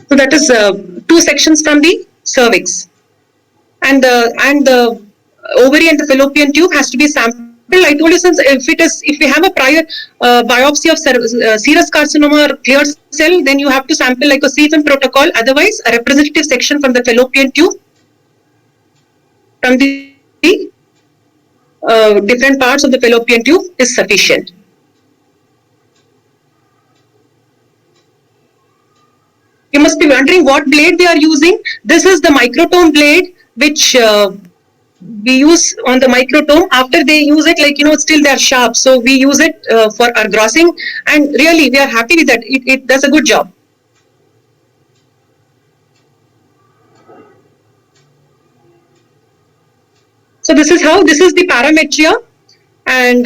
So that is 2 sections from the cervix, and the ovary and the fallopian tube has to be sampled. I told you, since if we have a prior biopsy of serous carcinoma or clear cell, then you have to sample like a CFM protocol. Otherwise, a representative section from the fallopian tube, from the different parts of the fallopian tube, is sufficient. You must be wondering what blade they are using. This is the microtome blade, which we use on the microtome. After they use it, still they are sharp. So we use it for our grossing, and really we are happy with that. It does a good job. So this is the parametria, and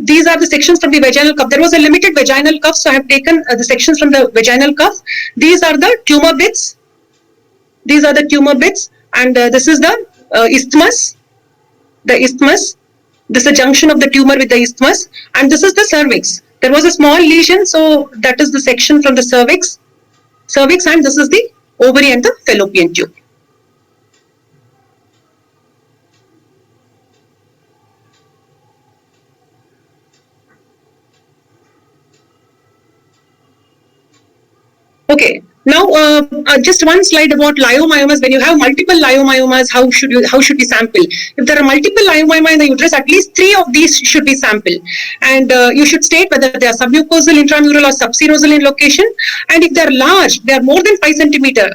these are the sections from the vaginal cuff. There was a limited vaginal cuff, so I have taken the sections from the vaginal cuff. These are the tumor bits. And this is the isthmus. This is the junction of the tumor with the isthmus, and this is the cervix. There was a small lesion, so that is the section from the cervix, and this is the ovary and the fallopian tube. Okay. Now, just one slide about leiomyomas. When you have multiple leiomyomas, how should we sample? If there are multiple leiomyoma in the uterus, at least 3 of these should be sampled, and you should state whether they are submucosal, intramural, or subserosal in location. And if they are large, they are more than 5 centimeter,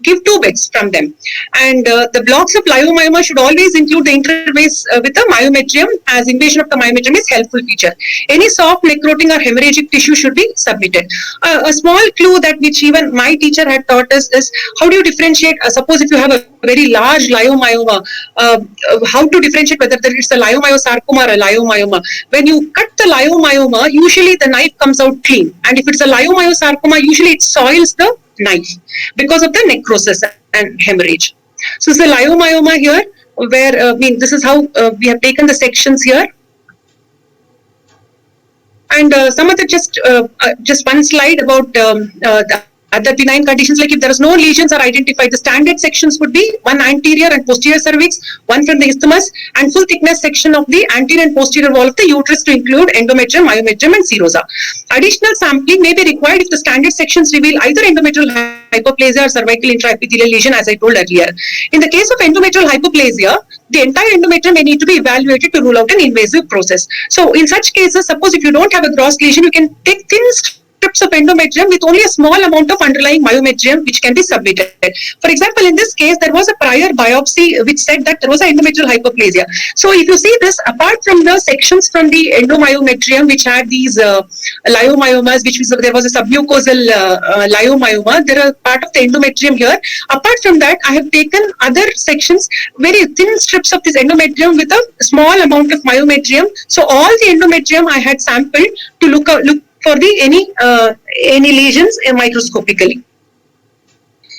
give 2 bits from them. And the blocks of leiomyoma should always include the interface with the myometrium, as invasion of the myometrium is helpful feature. Any soft necrotic or hemorrhagic tissue should be submitted. A small clue that which even my teacher had taught us is how do you differentiate, suppose if you have a very large leiomyoma, how to differentiate whether it's a leiomyosarcoma or a leiomyoma. When you cut the leiomyoma, usually the knife comes out clean, and if it's a leiomyosarcoma, usually it soils the knife because of the necrosis and hemorrhage. So it's a leiomyoma here, where this is how we have taken the sections here. And some of the just one slide about the Other benign conditions, like if there is no lesions are identified, the standard sections would be one anterior and posterior cervix, one from the isthmus, and full thickness section of the anterior and posterior wall of the uterus to include endometrium, myometrium, and serosa. Additional sampling may be required if the standard sections reveal either endometrial hyperplasia or cervical intraepithelial lesion, as I told earlier. In the case of endometrial hyperplasia, the entire endometrium may need to be evaluated to rule out an invasive process. So in such cases, suppose if you don't have a gross lesion, you can take thin strips of endometrium with only a small amount of underlying myometrium which can be submitted. For example, in this case, there was a prior biopsy which said that there was an endometrial hyperplasia. So if you see this, apart from the sections from the endomyometrium which had these leiomyomas, there was a submucosal leiomyoma, there are part of the endometrium here. Apart from that, I have taken other sections, very thin strips of this endometrium with a small amount of myometrium. So all the endometrium I had sampled to look for the any lesions microscopically.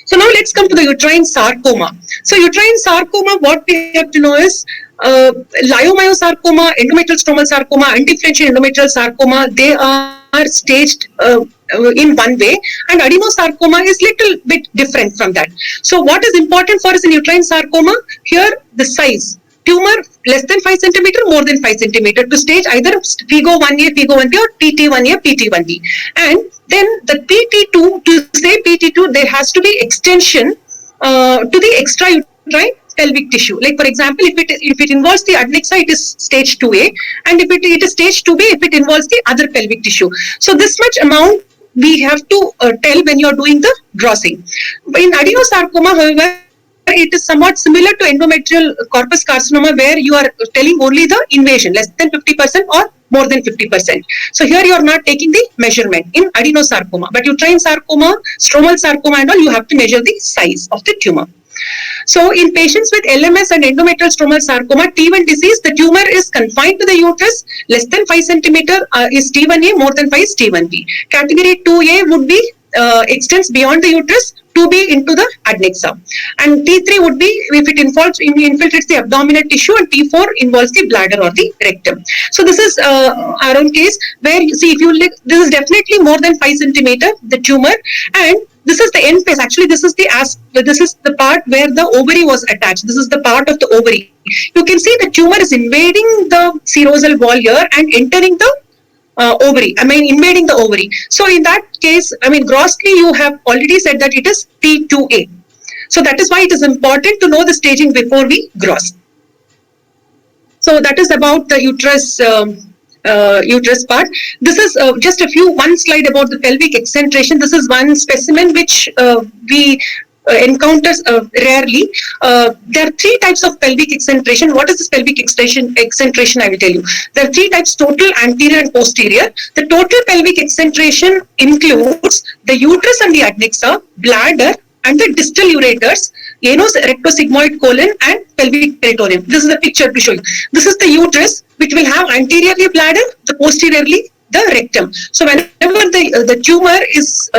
So now let's come to the uterine sarcoma. So uterine sarcoma, what we have to know is leiomyosarcoma, endometrial stromal sarcoma, undifferentiated endometrial sarcoma, they are staged in one way, and adenosarcoma is little bit different from that. So what is important for us in uterine sarcoma? Here the size. Tumor less than 5 centimeter, more than 5 centimeter to stage either FIGO 1A, FIGO 1B or PT1A, PT1B. And then the PT2, to say PT2, there has to be extension to the extrauterine pelvic tissue. Like for example, if it involves the adnexa, it is stage 2A, and if it is stage 2B, if it involves the other pelvic tissue. So this much amount we have to tell when you are doing the grossing. In adenosarcoma, however, it is somewhat similar to endometrial corpus carcinoma, where you are telling only the invasion, less than 50% or more than 50%. So here you are not taking the measurement in adenosarcoma, but uterine sarcoma, stromal sarcoma and all, you have to measure the size of the tumor. So in patients with LMS and endometrial stromal sarcoma, T1 disease, the tumor is confined to the uterus, less than 5 centimeter is T1A, more than 5 is T1B. Category 2A would be extends beyond the uterus, 2B into the adnexa. And T3 would be if it infiltrates the abdominal tissue, and T4 involves the bladder or the rectum. So this is our own case where you see, if you look, this is definitely more than 5 centimeter, the tumor, and this is the end phase. Actually, this is the part where the ovary was attached. This is the part of the ovary. You can see the tumor is invading the serosal wall here and entering the ovary, invading the ovary. So in that case, grossly you have already said that it is T2A. So that is why it is important to know the staging before we gross. So that is about the uterus part. This is just one slide about the pelvic excentration. This is one specimen which we encounters rarely. There are 3 types of pelvic excentration. What is this pelvic excentrration? I will tell you. There are 3 types: total, anterior and posterior. The total pelvic excentration includes the uterus and the adnexa, bladder and the distal ureters, anus, rectosigmoid colon and pelvic peritoneum. This is the picture to show you. This is the uterus, which will have anteriorly bladder, the posteriorly the rectum. So whenever the tumor is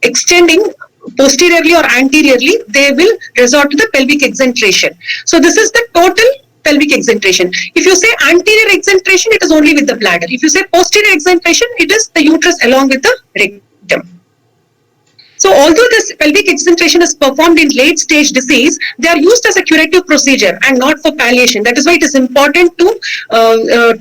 extending posteriorly or anteriorly, they will resort to the pelvic excentration. So this is the total pelvic excentration. If you say anterior excentration, it is only with the bladder. If you say posterior excentration, it is the uterus along with the rectum. So although this pelvic excentration is performed in late stage disease, they are used as a curative procedure and not for palliation. That is why it is important to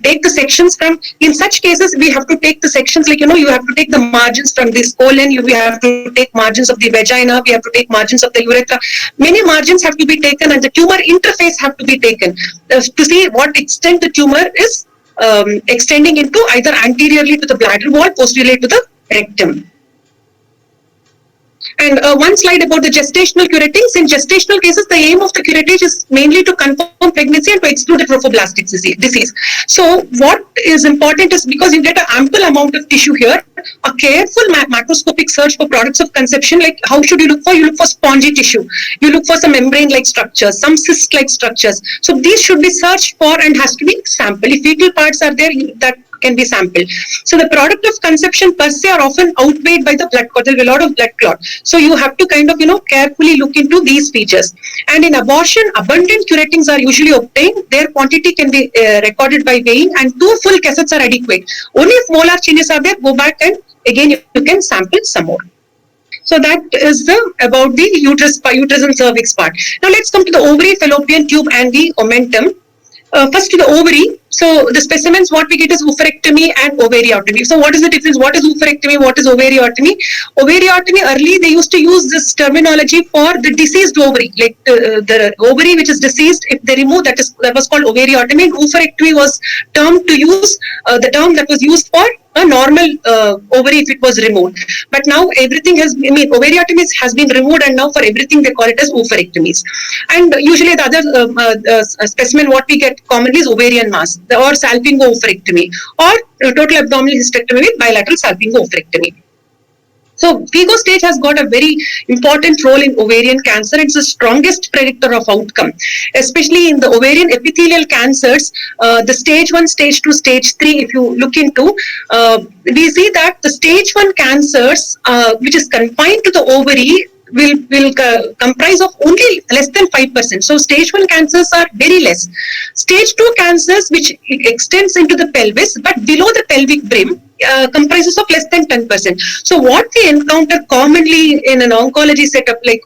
take the sections from, in such cases, we have to take the sections like, you have to take the margins from this colon, we have to take margins of the vagina, we have to take margins of the urethra. Many margins have to be taken and the tumor interface have to be taken to see what extent the tumor is extending into either anteriorly to the bladder wall, posteriorly to the rectum. And one slide about the gestational curettage. In gestational cases, the aim of the curettage is mainly to confirm pregnancy and to exclude the trophoblastic disease. So what is important is, because you get an ample amount of tissue here, a careful macroscopic search for products of conception. Like how should you look for? You look for spongy tissue. You look for some membrane-like structures, some cyst-like structures. So these should be searched for and has to be sampled. If fetal parts are there, that can be sampled. So the product of conception per se are often outweighed by the blood clot. There will be a lot of blood clot. So you have to kind of, carefully look into these features. And in abortion, abundant curettings are usually obtained. Their quantity can be recorded by weighing, and 2 full cassettes are adequate. Only if molar changes are there, go back and again you can sample some more. So that is about the uterus and cervix part. Now let's come to the ovary, fallopian tube, and the omentum. First to the ovary. So the specimens what we get is oophorectomy and ovariotomy. So what is the difference? What is oophorectomy? What is ovariotomy? Ovariotomy, early they used to use this terminology for the deceased ovary, like the ovary which is deceased. If they remove that was called ovariotomy. And oophorectomy was the term that was used for a normal ovary if it was removed. But now everything ovariotomy has been removed, and now for everything they call it as oophorectomies. And usually the other specimen what we get commonly is ovarian mass or salpingo-oophorectomy or total abdominal hysterectomy with bilateral salpingo-oophorectomy. So FIGO stage has got a very important role in ovarian cancer. It's the strongest predictor of outcome, especially in the ovarian epithelial cancers. The stage 1, stage 2, stage 3, if you look into, we see that the stage 1 cancers, which is confined to the ovary, will comprise of only less than 5%. So stage 1 cancers are very less. Stage 2 cancers, which extends into the pelvis, but below the pelvic brim, comprises of less than 10%. So what we encounter commonly in an oncology setup, like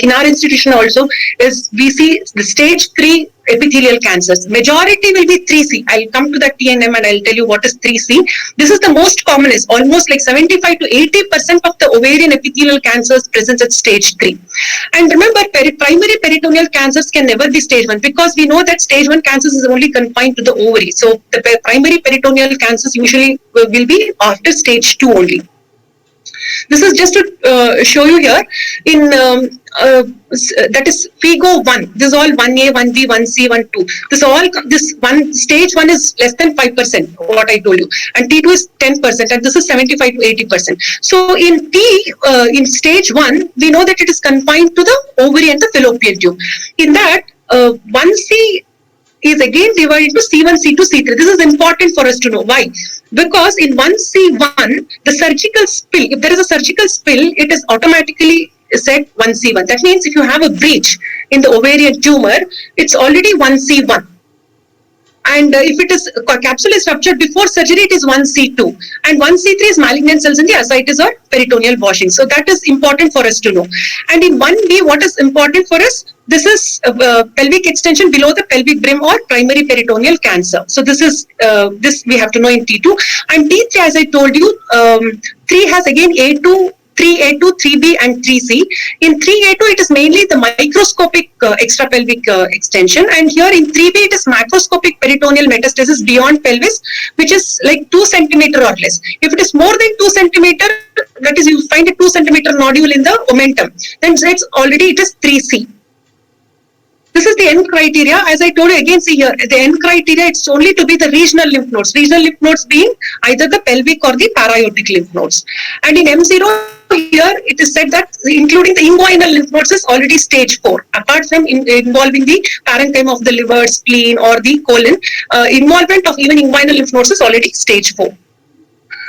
in our institution also, is we see the stage 3 epithelial cancers. Majority will be 3C. I'll come to that TNM and I'll tell you what is 3C. This is the most common, is almost like 75 to 80% of the ovarian epithelial cancers present at stage 3. And remember, primary peritoneal cancers can never be stage 1, because we know that stage 1 cancers is only confined to the ovary. So the primary peritoneal cancers usually will be after stage 2 only. This is just to show you here in that is FIGO 1. This is all 1A, 1B, 1C, 1, 2. This one stage 1 is less than 5%, what I told you, and T2 is 10%, and this is 75 to 80%. So in in stage 1, we know that it is confined to the ovary and the fallopian tube. In that, 1C is again divided into C1, C2, C3. This is important for us to know. Why? Because in 1C1, the surgical spill, if there is a surgical spill, it is automatically set 1C1. That means if you have a breach in the ovarian tumor, it's already 1C1. And if it is capsule is ruptured before surgery, it is 1C2. And 1C3 is malignant cells in the ascites or peritoneal washing. So that is important for us to know. And in 1B, what is important for us? This is pelvic extension below the pelvic brim or primary peritoneal cancer. So this is this we have to know in T2. And T3, as I told you, 3 has again A2, 3A2, 3B, and 3C. In 3A2, it is mainly the microscopic extrapelvic extension, and here in 3B, it is macroscopic peritoneal metastasis beyond pelvis, which is like 2 centimeter or less. If it is more than 2 centimeter, that is, you find a 2 centimeter nodule in the omentum, then it is 3C. This is the end criteria. As I told you, again, see here, the end criteria, it's only to be the regional lymph nodes. Regional lymph nodes being either the pelvic or the paraortic lymph nodes. And in M0, here it is said that including the inguinal lymph nodes is already stage 4. Apart from involving the parenchyma of the liver, spleen, or the colon, involvement of even inguinal lymph nodes is already stage 4.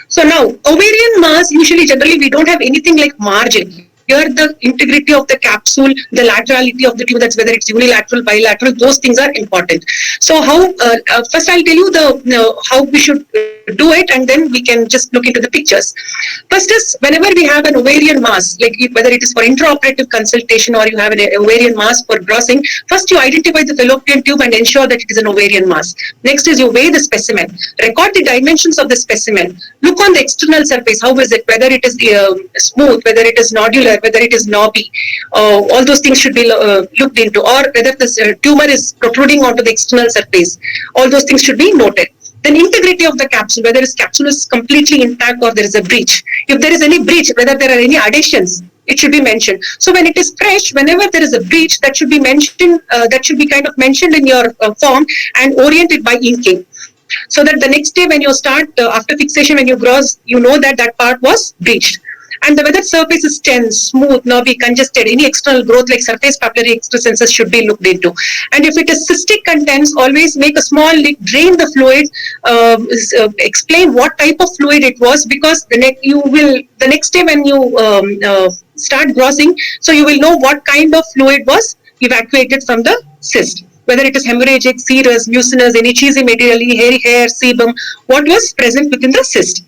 So now, ovarian mass, generally we don't have anything like margin. Here, the integrity of the capsule, the laterality of the tube, that's whether it's unilateral, bilateral, those things are important. So how, first I'll tell you how we should do it, and then we can just look into the pictures. First is, whenever we have an ovarian mass, like whether it is for intraoperative consultation or you have an ovarian mass for grossing, first you identify the fallopian tube and ensure that it is an ovarian mass. Next is you weigh the specimen, record the dimensions of the specimen, look on the external surface, how is it, whether it is smooth, whether it is nodular, whether it is knobby, all those things should be looked into, or whether the tumor is protruding onto the external surface, all those things should be noted. Then integrity of the capsule, whether its capsule is completely intact or there is a breach. If there is any breach, whether there are any adhesions, it should be mentioned. So when it is fresh, whenever there is a breach, that should be mentioned, that should be kind of mentioned in your form and oriented by inking. So that the next day when you start, after fixation, when you gross, you know that that part was breached. And the whether surface is tense, smooth, knobby, congested, any external growth like surface papillary excrescences should be looked into. And if it is cystic contents, always make a small leak, drain the fluid, explain what type of fluid it was, because the next day when you start grossing, so you will know what kind of fluid was evacuated from the cyst. Whether it is hemorrhagic, serous, mucinous, any cheesy material, any hairy hair, sebum, what was present within the cyst.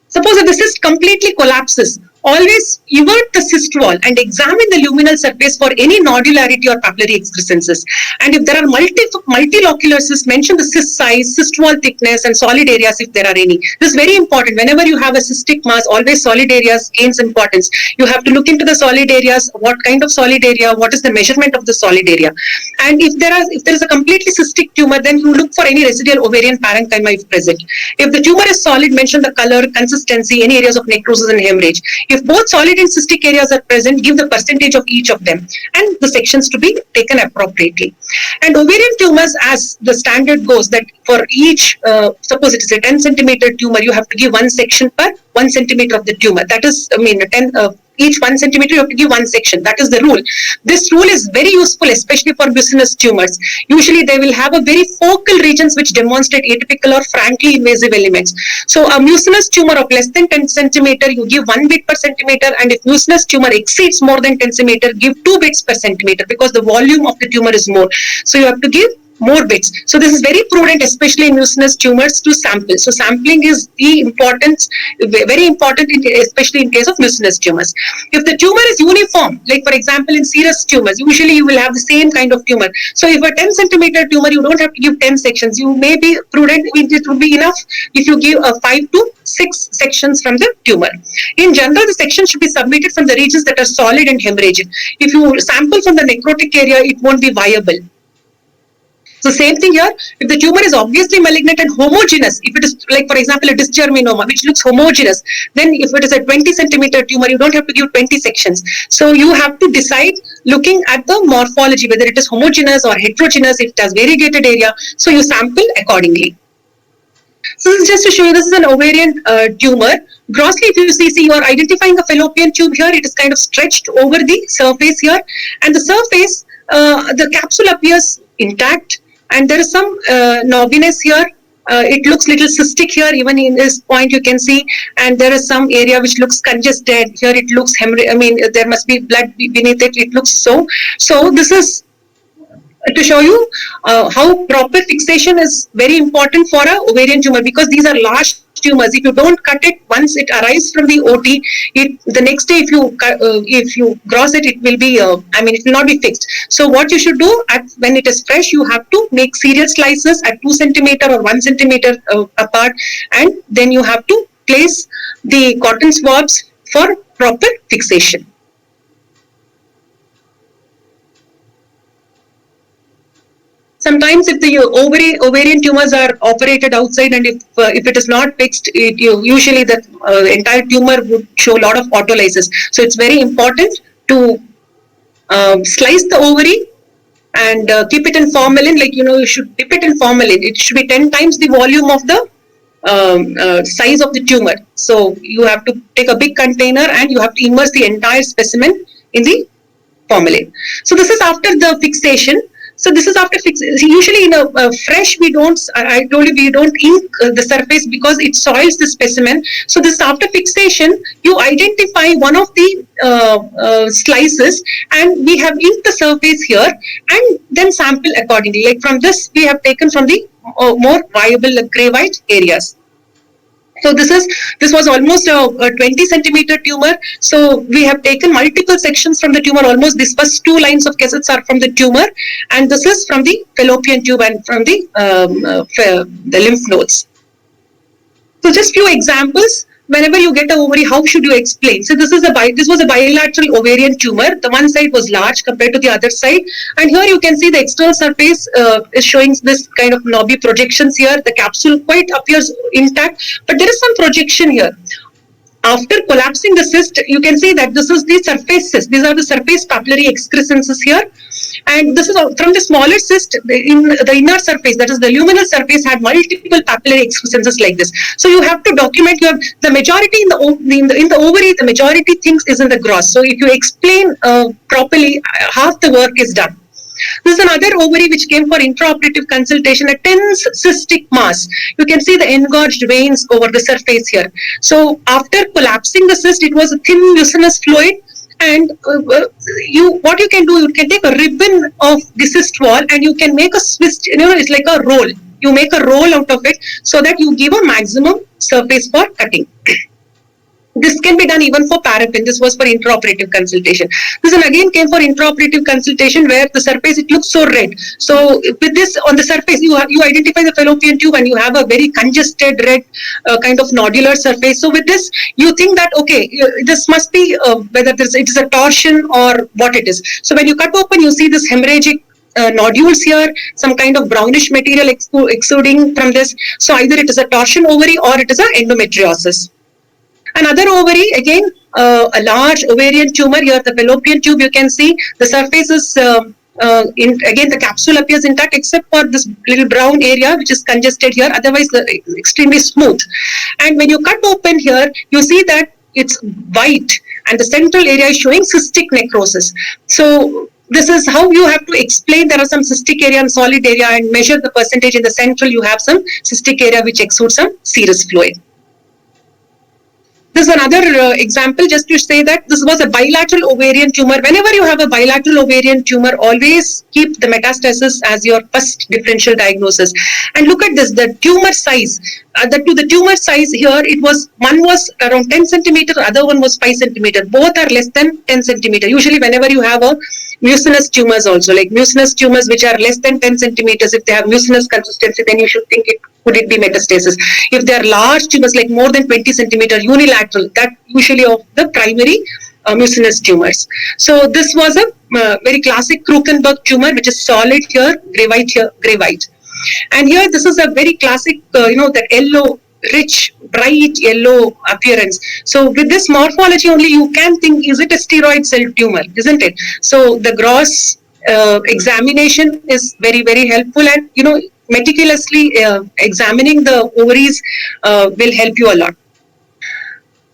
Suppose if the cyst completely collapses always evert the cyst wall and examine the luminal surface for any nodularity or papillary excrescences. And if there are multilocular cysts, mention the cyst size, cyst wall thickness, and solid areas if there are any. This is very important. Whenever you have a cystic mass, always solid areas gains importance. You have to look into the solid areas, what kind of solid area, what is the measurement of the solid area. And if there is a completely cystic tumor, then you look for any residual ovarian parenchyma if present. If the tumor is solid, mention the color, consistency, any areas of necrosis and hemorrhage. If both solid and cystic areas are present, give the percentage of each of them and the sections to be taken appropriately. And ovarian tumors, as the standard goes, that for each, suppose it is a 10 centimeter tumor, you have to give one section per 1 centimeter of the tumor. That is, each 1 centimeter you have to give one section. That is the rule. This rule is very useful, especially for mucinous tumors. Usually they will have a very focal regions which demonstrate atypical or frankly invasive elements. So a mucinous tumor of less than 10 centimeter, you give 1 bit per centimeter, and if mucinous tumor exceeds more than 10 centimeter, give 2 bits per centimeter, because the volume of the tumor is more. So you have to give more bits. So this is very prudent, especially in mucinous tumors, to sample. So sampling is the importance, very important, especially in case of mucinous tumors. If the tumor is uniform, like for example in serous tumors, usually you will have the same kind of tumor. So if a 10 centimeter tumor, you don't have to give 10 sections. You may be prudent, it would be enough if you give a 5 to 6 sections from the tumor. In general, the section should be submitted from the regions that are solid and hemorrhagic. If you sample from the necrotic area, it won't be viable. So same thing here, if the tumor is obviously malignant and homogeneous, if it is like for example a dysgerminoma which looks homogeneous, then if it is a 20 centimeter tumor, you don't have to give 20 sections. So you have to decide looking at the morphology, whether it is homogeneous or heterogeneous, if it has variegated area, so you sample accordingly. So this is just to show you, this is an ovarian tumor. Grossly, if you see, you are identifying a fallopian tube here, it is kind of stretched over the surface here, and the surface, the capsule appears intact, and there is some knobbiness here. It looks little cystic here, even in this point you can see, and there is some area which looks congested. Here it looks there must be blood beneath it. It looks so. So this is to show you how proper fixation is very important for a ovarian tumor, because these are large tumors. If you don't cut it once it arrives from the OT, the next day if you gross it, it will be it will not be fixed. So what you should do when it is fresh, you have to make serial slices at 2 centimeter or 1 centimeter apart, and then you have to place the cotton swabs for proper fixation. Sometimes if the ovarian tumors are operated outside, and if it is not fixed, usually the entire tumor would show a lot of autolysis. So it's very important to slice the ovary and keep it in formalin. You should dip it in formalin. It should be 10 times the volume of the size of the tumor. So you have to take a big container and you have to immerse the entire specimen in the formalin. So this is after the fixation. So this is after fixation. Usually in a fresh, we don't ink the surface because it soils the specimen. So this is after fixation. You identify one of the slices, and we have inked the surface here, and then sample accordingly. Like from this, we have taken from the more viable gray white areas. So this was almost a 20 centimeter tumor. So we have taken multiple sections from the tumor. Almost this first 2 lines of cassettes are from the tumor, and this is from the fallopian tube and from the lymph nodes. So just few examples. Whenever you get an ovary, how should you explain? So this was a bilateral ovarian tumor. The one side was large compared to the other side, and here you can see the external surface is showing this kind of knobby projections here. The capsule quite appears intact, but there is some projection here. After collapsing the cyst, you can see that this is the surface cyst. These are the surface papillary excrescences here. And this is from the smaller cyst in the inner surface, that is the luminal surface, had multiple papillary excrescences like this. So you have to document. You have the majority in the ovary, the majority things is in the gross. So if you explain properly, half the work is done. This is another ovary which came for intraoperative consultation, a tense cystic mass. You can see the engorged veins over the surface here. So after collapsing the cyst, it was a thin mucinous fluid, and what you can do, you can take a ribbon of the cyst wall and you can make a twist, it's like a roll. You make a roll out of it so that you give a maximum surface for cutting. This can be done even for paraffin. This was for intraoperative consultation. This one again came for intraoperative consultation where the surface, it looks so red. So with this on the surface, you identify the fallopian tube and you have a very congested red kind of nodular surface. So with this, you think that, okay, this must be whether it is a torsion or what it is. So when you cut open, you see this hemorrhagic nodules here, some kind of brownish material exuding from this. So either it is a torsion ovary or it is a endometriosis. Another ovary, again, a large ovarian tumor. Here the fallopian tube, you can see the surface is, again the capsule appears intact except for this little brown area which is congested here, otherwise extremely smooth. And when you cut open here, you see that it's white and the central area is showing cystic necrosis. So this is how you have to explain there are some cystic area and solid area and measure the percentage. In the central you have some cystic area which exudes some serous fluid. This is another example just to say that this was a bilateral ovarian tumor. Whenever you have a bilateral ovarian tumor, always keep the metastasis as your first differential diagnosis. And look at this, the tumor size. The tumor size here, one was around 10 centimeter, other one was 5 centimeter. Both are less than 10 centimeter. Usually whenever you have a mucinous tumors also, like mucinous tumors which are less than 10 centimeters, if they have mucinous consistency, then you should think could it be metastasis. If they are large tumors like more than 20 centimeter unilateral, that usually of the primary mucinous tumors. So this was a very classic Krukenberg tumor which is solid here, gray white here, gray white. And here this is a very classic, that yellow, rich, bright yellow appearance. So with this morphology only you can think, is it a steroid cell tumor, isn't it? So the gross examination is very, very helpful, and meticulously examining the ovaries will help you a lot.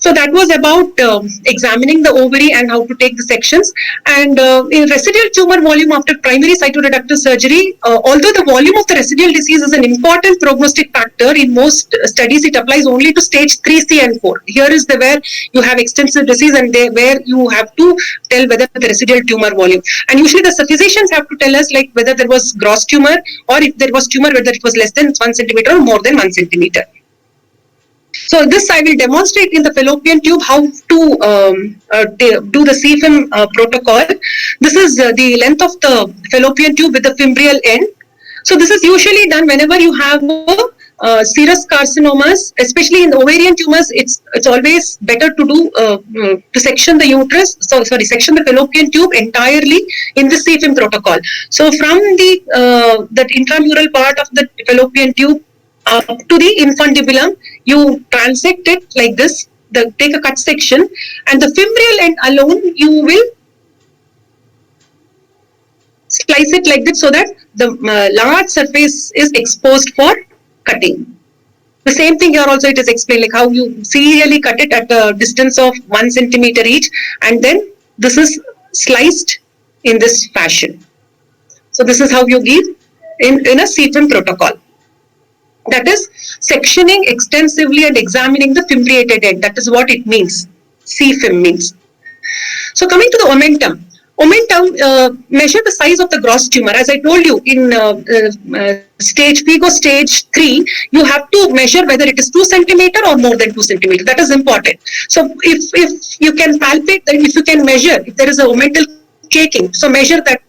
So that was about examining the ovary and how to take the sections. And in residual tumor volume after primary cytoreductive surgery, although the volume of the residual disease is an important prognostic factor, in most studies it applies only to stage 3C and 4. Here is where you have extensive disease and where you have to tell whether the residual tumor volume. And usually the physicians have to tell us like whether there was gross tumor, or if there was tumor, whether it was less than 1 centimeter or more than 1 centimeter. So this I will demonstrate in the fallopian tube how to do the CFIM protocol. This is the length of the fallopian tube with the fimbrial end. So this is usually done whenever you have serous carcinomas, especially in the ovarian tumors. It's always better to do to section the uterus. Section the fallopian tube entirely in the CFIM protocol. So from the that intramural part of the fallopian tube up to the infundibulum, you transect it like this, take a cut section, and the fimbrial end alone you will slice it like this so that the large surface is exposed for cutting. The same thing here also it is explained, like how you serially cut it at a distance of 1 centimeter each, and then this is sliced in this fashion. So this is how you give in a CFIM protocol. That is sectioning extensively and examining the fimbriated end. That is what it means. CFIM means. So coming to the omentum. Measure the size of the gross tumor. As I told you, in FIGO stage 3, you have to measure whether it is 2 centimeter or more than 2 centimeter. That is important. So if you can palpate, if you can measure, if there is a omental caking, so measure that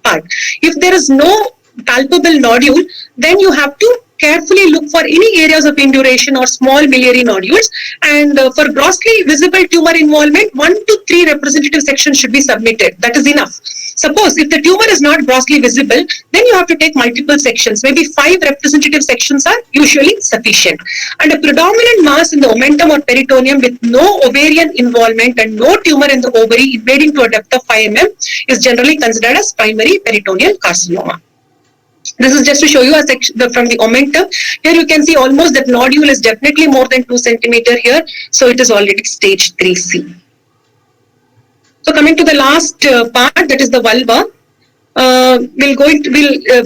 part. If there is no palpable nodule, then you have to carefully look for any areas of induration or small biliary nodules, and for grossly visible tumor involvement, 1 to 3 representative sections should be submitted. That is enough. Suppose if the tumor is not grossly visible, then you have to take multiple sections. Maybe 5 representative sections are usually sufficient. And a predominant mass in the omentum or peritoneum with no ovarian involvement and no tumor in the ovary invading to a depth of 5 mm is generally considered as primary peritoneal carcinoma. This is just to show you a section from the omentum. Here you can see almost that nodule is definitely more than 2 centimeter here. So it is already stage 3C. So coming to the last part, that is the vulva. We'll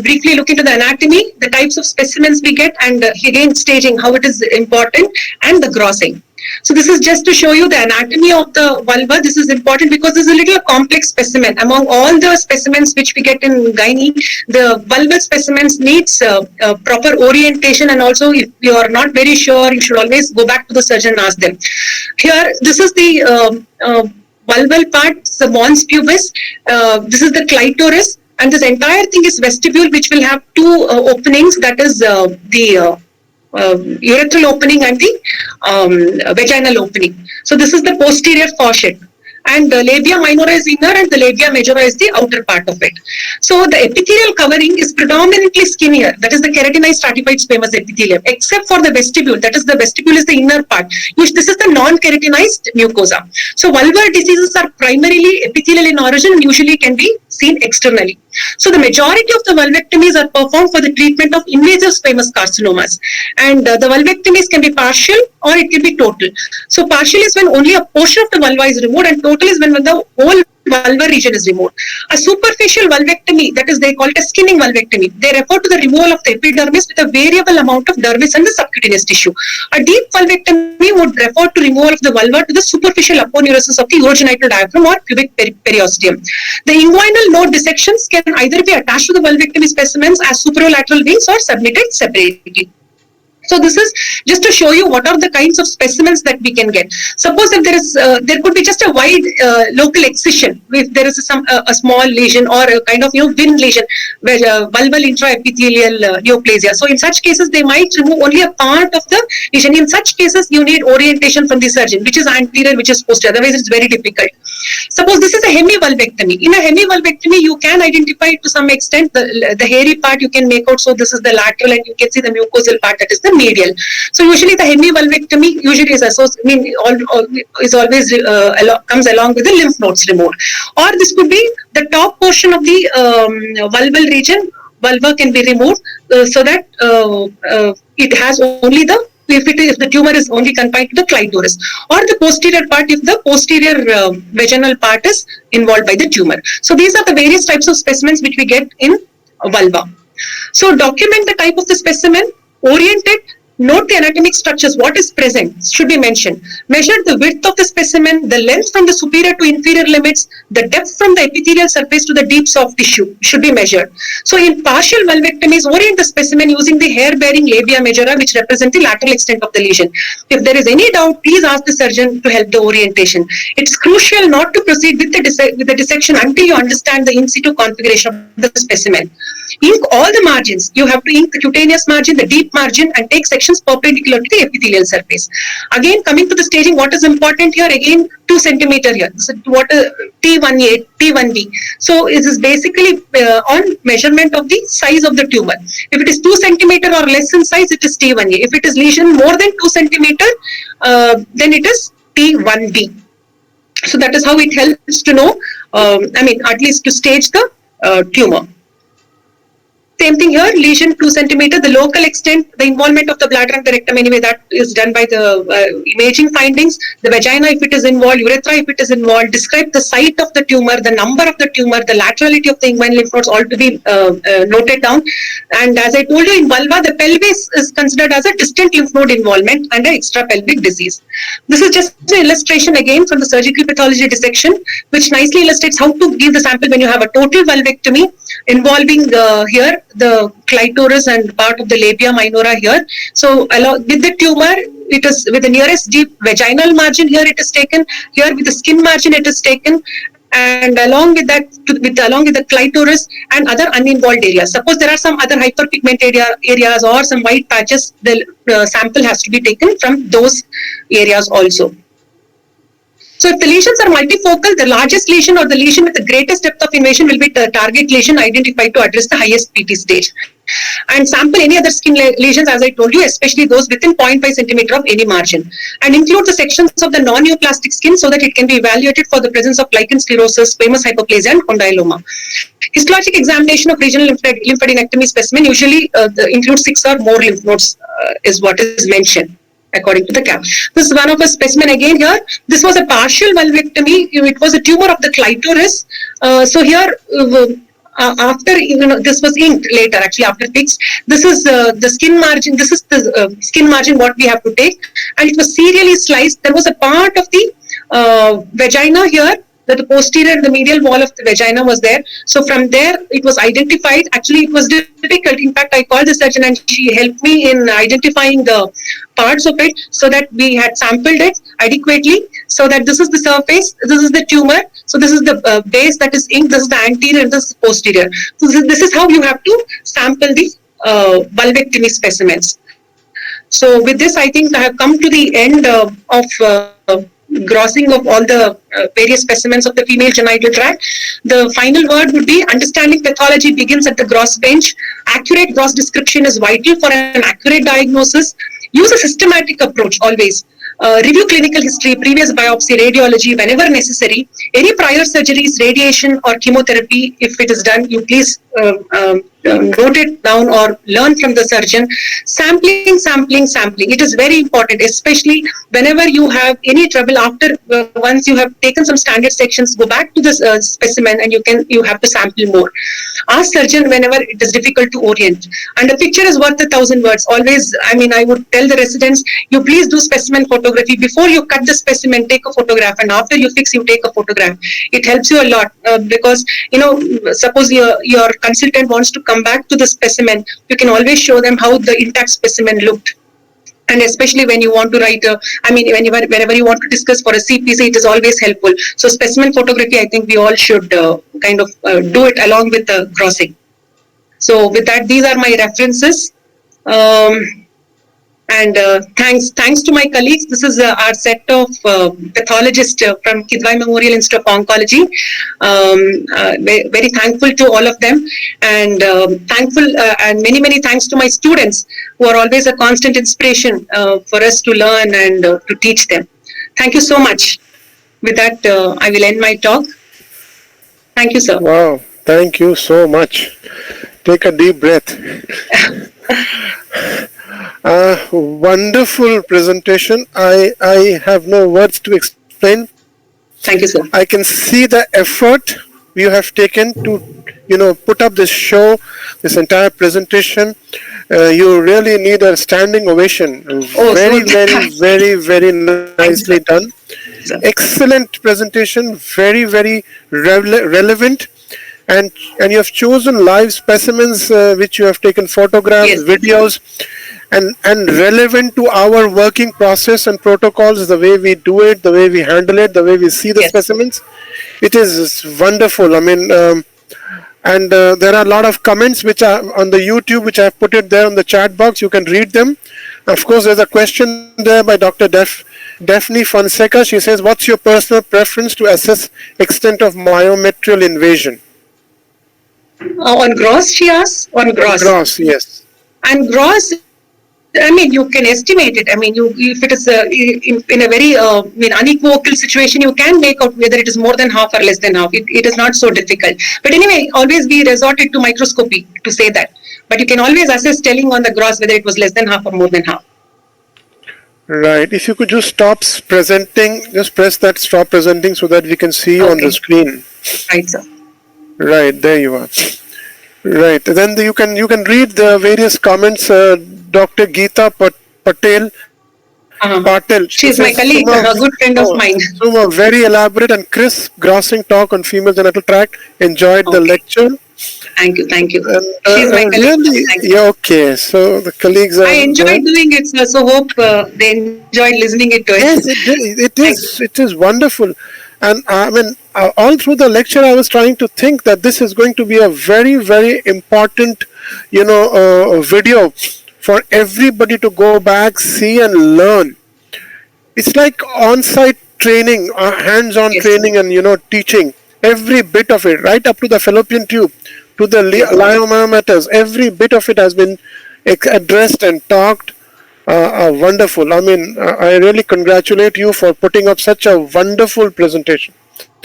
briefly look into the anatomy, the types of specimens we get, and again staging, how it is important, and the grossing. So this is just to show you the anatomy of the vulva. This is important because this is a little complex specimen. Among all the specimens which we get in gynae, the vulval specimens needs proper orientation, and also if you are not very sure, you should always go back to the surgeon and ask them. Here, this is the vulval part, the mons pubis. This is the clitoris, and this entire thing is vestibule, which will have two openings. That is the urethral opening and the vaginal opening. So this is the posterior faucet, and the labia minora is inner and the labia majora is the outer part of it. So the epithelial covering is predominantly skinnier, that is the keratinized stratified squamous epithelium, except for the vestibule, that is the vestibule is the inner part, which this is the non-keratinized mucosa. So vulvar diseases are primarily epithelial in origin and usually can be seen externally. So the majority of the vulvectomies are performed for the treatment of invasive squamous carcinomas, and the vulvectomies can be partial or it can be total. So partial is when only a portion of the vulva is removed, and total is when the whole vulvar region is removed. A superficial vulvectomy, that is they call it a skinning vulvectomy, they refer to the removal of the epidermis with a variable amount of dermis and the subcutaneous tissue. A deep vulvectomy would refer to removal of the vulva to the superficial aponeurosis of the urogenital diaphragm or pubic periosteum. The inguinal node dissections can either be attached to the vulvectomy specimens as superolateral wings or submitted separately. So this is just to show you what are the kinds of specimens that we can get. Suppose if there could be just a wide local excision, if there is a small lesion or a kind of Winn lesion, where vulval intraepithelial neoplasia. So in such cases, they might remove only a part of the lesion. In such cases, you need orientation from the surgeon, which is anterior, which is posterior. Otherwise, it's very difficult. Suppose this is a hemivulvectomy. In a hemivulvectomy, you can identify to some extent the hairy part you can make out. So this is the lateral, and you can see the mucosal part, that is the medial. So usually the hemivulvectomy usually is always comes along with the lymph nodes removed. Or this could be the top portion of the vulval region. Vulva can be removed so that it has only if the tumor is only confined to the clitoris, or the posterior part if the posterior vaginal part is involved by the tumor. So these are the various types of specimens which we get in vulva. So document the type of the specimen, orient it, note the anatomic structures, what is present should be mentioned. Measure the width of the specimen, the length from the superior to inferior limits, the depth from the epithelial surface to the deep soft tissue should be measured. So in partial vulvectomies, orient the specimen using the hair-bearing labia majora, which represent the lateral extent of the lesion. If there is any doubt, please ask the surgeon to help the orientation. It's crucial not to proceed with the dissection until you understand the in situ configuration of the specimen. Ink all the margins. You have to ink the cutaneous margin, the deep margin, and take sections perpendicular to the epithelial surface. Again, coming to the staging, what is important here? Again, 2 centimeter here. So what T1A, T1B. So it is basically on measurement of the size of the tumor. If it is 2 centimeter or less in size, it is T1A. If it is lesion more than 2 centimeter, then it is T1B. So that is how it helps to know, at least to stage the tumor. Same thing here, lesion 2 centimeter, the local extent, the involvement of the bladder and the rectum, anyway, that is done by the imaging findings. The vagina, if it is involved, urethra, if it is involved, describe the site of the tumor, the number of the tumor, the laterality of the inguinal lymph nodes, all to be noted down. And as I told you, in vulva, the pelvis is considered as a distant lymph node involvement and an extrapelvic disease. This is just an illustration again from the surgical pathology dissection, which nicely illustrates how to give the sample when you have a total vulvectomy involving here the clitoris and part of the labia minora here. So with the tumor, it is with the nearest deep vaginal margin here it is taken, here with the skin margin it is taken, and along with that, along with the clitoris and other uninvolved areas. Suppose there are some other hyperpigmented areas or some white patches, the sample has to be taken from those areas also. So if the lesions are multifocal, the largest lesion or the lesion with the greatest depth of invasion will be the target lesion identified to address the highest PT stage. And sample any other skin lesions, as I told you, especially those within 0.5 centimeter of any margin. And include the sections of the non-neoplastic skin so that it can be evaluated for the presence of lichen sclerosis, squamous hyperplasia and condyloma. Histologic examination of regional lymphadenectomy specimen usually includes 6 or more lymph nodes is what is mentioned according to the CAP. This is one of a specimen again here. This was a partial vulvectomy. It was a tumor of the clitoris. So here after this was inked later, actually after fixed. This is the skin margin. This is the skin margin what we have to take, and it was serially sliced. There was a part of the vagina here, that the posterior and the medial wall of the vagina was there. So from there, it was identified. Actually, it was difficult. In fact, I called the surgeon and she helped me in identifying the parts of it, so that we had sampled it adequately. So that this is the surface, this is the tumor. So this is the base that is inked. This is the anterior, and this is the posterior. So this is how you have to sample the vulvectomy specimens. So with this, I think I have come to the end of grossing of all the various specimens of the female genital tract. The final word would be: understanding pathology begins at the gross bench. Accurate gross description is vital for an accurate diagnosis. Use a systematic approach always. Review clinical history, previous biopsy, radiology whenever necessary. Any prior surgeries, radiation or chemotherapy, if it is done, you please note it down or learn from the surgeon. Sampling. It is very important, especially whenever you have any trouble after once you have taken some standard sections, go back to the specimen and you have to sample more. Ask surgeon whenever it is difficult to orient. And a picture is worth 1,000 words. Always, I would tell the residents, you please do specimen photography. Before you cut the specimen, take a photograph, and after you fix, you take a photograph. It helps you a lot because, suppose your consultant wants to come back to the specimen, you can always show them how the intact specimen looked. And especially when you want to write, whenever you want to discuss for a CPC, it is always helpful. So specimen photography, I think we all should do it along with the grossing. So with that, these are my references. And thanks to my colleagues. This is our set of pathologists from Kidwai Memorial Institute of Oncology. Very thankful to all of them, and and many thanks to my students, who are always a constant inspiration for us to learn and to teach them. Thank you so much. With that, I will end my talk. Thank you, sir. Wow, thank you so much. Take a deep breath. Wonderful presentation. I have no words to explain. Thank you, sir. I can see the effort you have taken to, put up this show, this entire presentation. You really need a standing ovation. Very nicely done. Excellent presentation. Very relevant. And you have chosen live specimens, which you have taken photographs, Yes. videos, and relevant to our working process and protocols, the way we do it, the way we handle it, the way we see the Yes. specimens. It is wonderful. And there are a lot of comments which are on the YouTube, which I have put it there on the chat box. You can read them. Of course, there's a question there by Dr. Daphne Fonseca. She says, what's your personal preference to assess extent of myometrial invasion? On gross, she asks? On gross. Gross, yes. And gross, you can estimate it. If it is in a very unequivocal situation, you can make out whether it is more than half or less than half. It is not so difficult. But anyway, always we resorted to microscopy to say that. But you can always assess telling on the gross whether it was less than half or more than half. Right. If you could just stop presenting, just press that stop presenting so that we can see you on the screen. Right, sir. Right, there you are. Right. Then you can read the various comments. Dr. Geeta Patel. Patel. She is my colleague, a good friend of mine. A very elaborate and crisp grossing talk on female genital tract. Enjoyed the lecture. Thank you. And, She's my colleague. Really, yeah, okay. So the colleagues are. I enjoyed doing it, sir. So hope they enjoyed listening it to it. Yes, it is wonderful. And all through the lecture, I was trying to think that this is going to be a very important, video for everybody to go back, see and learn. It's like on-site training, hands-on training and, teaching. Every bit of it, right up to the fallopian tube, to the leiomyometers, every bit of it has been addressed and talked. Wonderful. I really congratulate you for putting up such a wonderful presentation.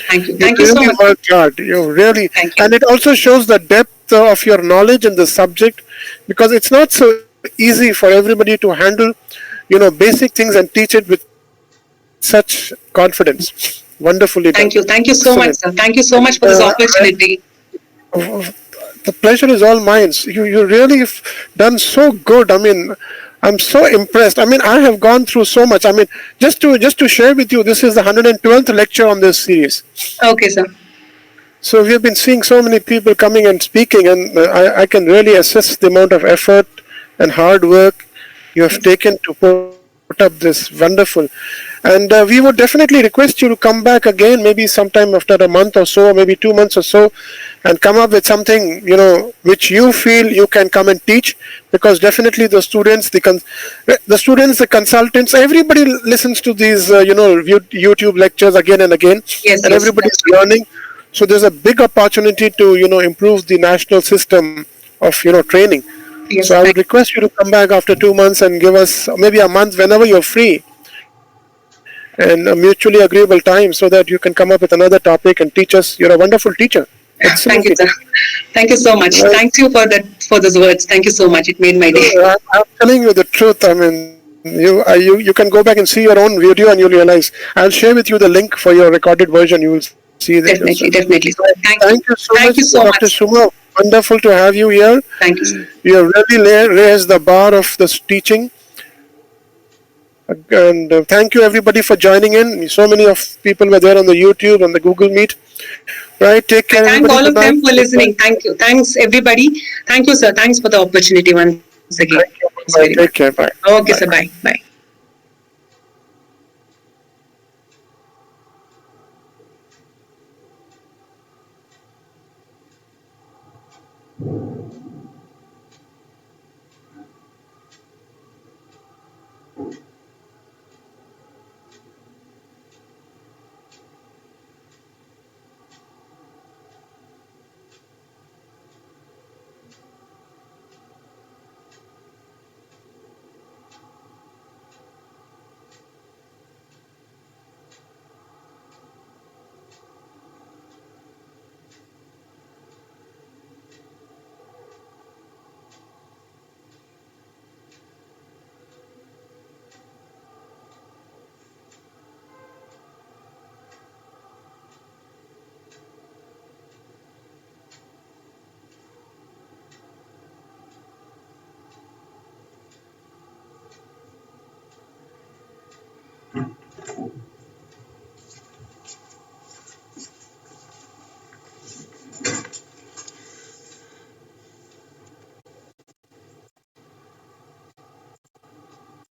Thank you. Thank you so much. Worked hard. You really, Thank you. And it also shows the depth of your knowledge in the subject, because it's not so easy for everybody to handle, basic things and teach it with such confidence. Wonderfully done. Thank you so much, sir. Thank you so much for this opportunity. The pleasure is all mine. You really have done so good. I mean, I'm so impressed. I mean, I have gone through so much. I mean, just to share with you, this is the 112th lecture on this series. Okay, sir. So we have been seeing so many people coming and speaking, and I can really assess the amount of effort and hard work you have taken to put up this wonderful. And we would definitely request you to come back again, maybe sometime after a month or so, or maybe 2 months or so, and come up with something, which you feel you can come and teach, because definitely the students, the consultants, everybody listens to these, YouTube lectures again and again, Yes, and yes, everybody is that's true. learning. So there's a big opportunity to, improve the national system of, training. Yes, So I would thank request you to come back after 2 months and give us maybe a month whenever you're free, and a mutually agreeable time, so that you can come up with another topic and teach us. You're a wonderful teacher. Thank you, Absolutely. sir. Thank you so much. Right. Thank you for those words. Thank you so much. It made my day. I'm telling you the truth. I mean, you can go back and see your own video, and you'll realize. I'll share with you the link for your recorded version. You will see this. Definitely, definitely. Thank you so Thank much, you so Dr. much. Suma. Wonderful to have you here. Thank you, sir. You have really raised the bar of this teaching. And thank you everybody for joining in. So many of people were there on the YouTube and the Google Meet. Right, take care. Thank everybody. all of Good them night. for listening. Thank you. Thanks, everybody. Thank you, sir. Thanks for the opportunity once again. Thank you. Thanks very Take care. Bye. much. Okay, sir. Bye. Bye.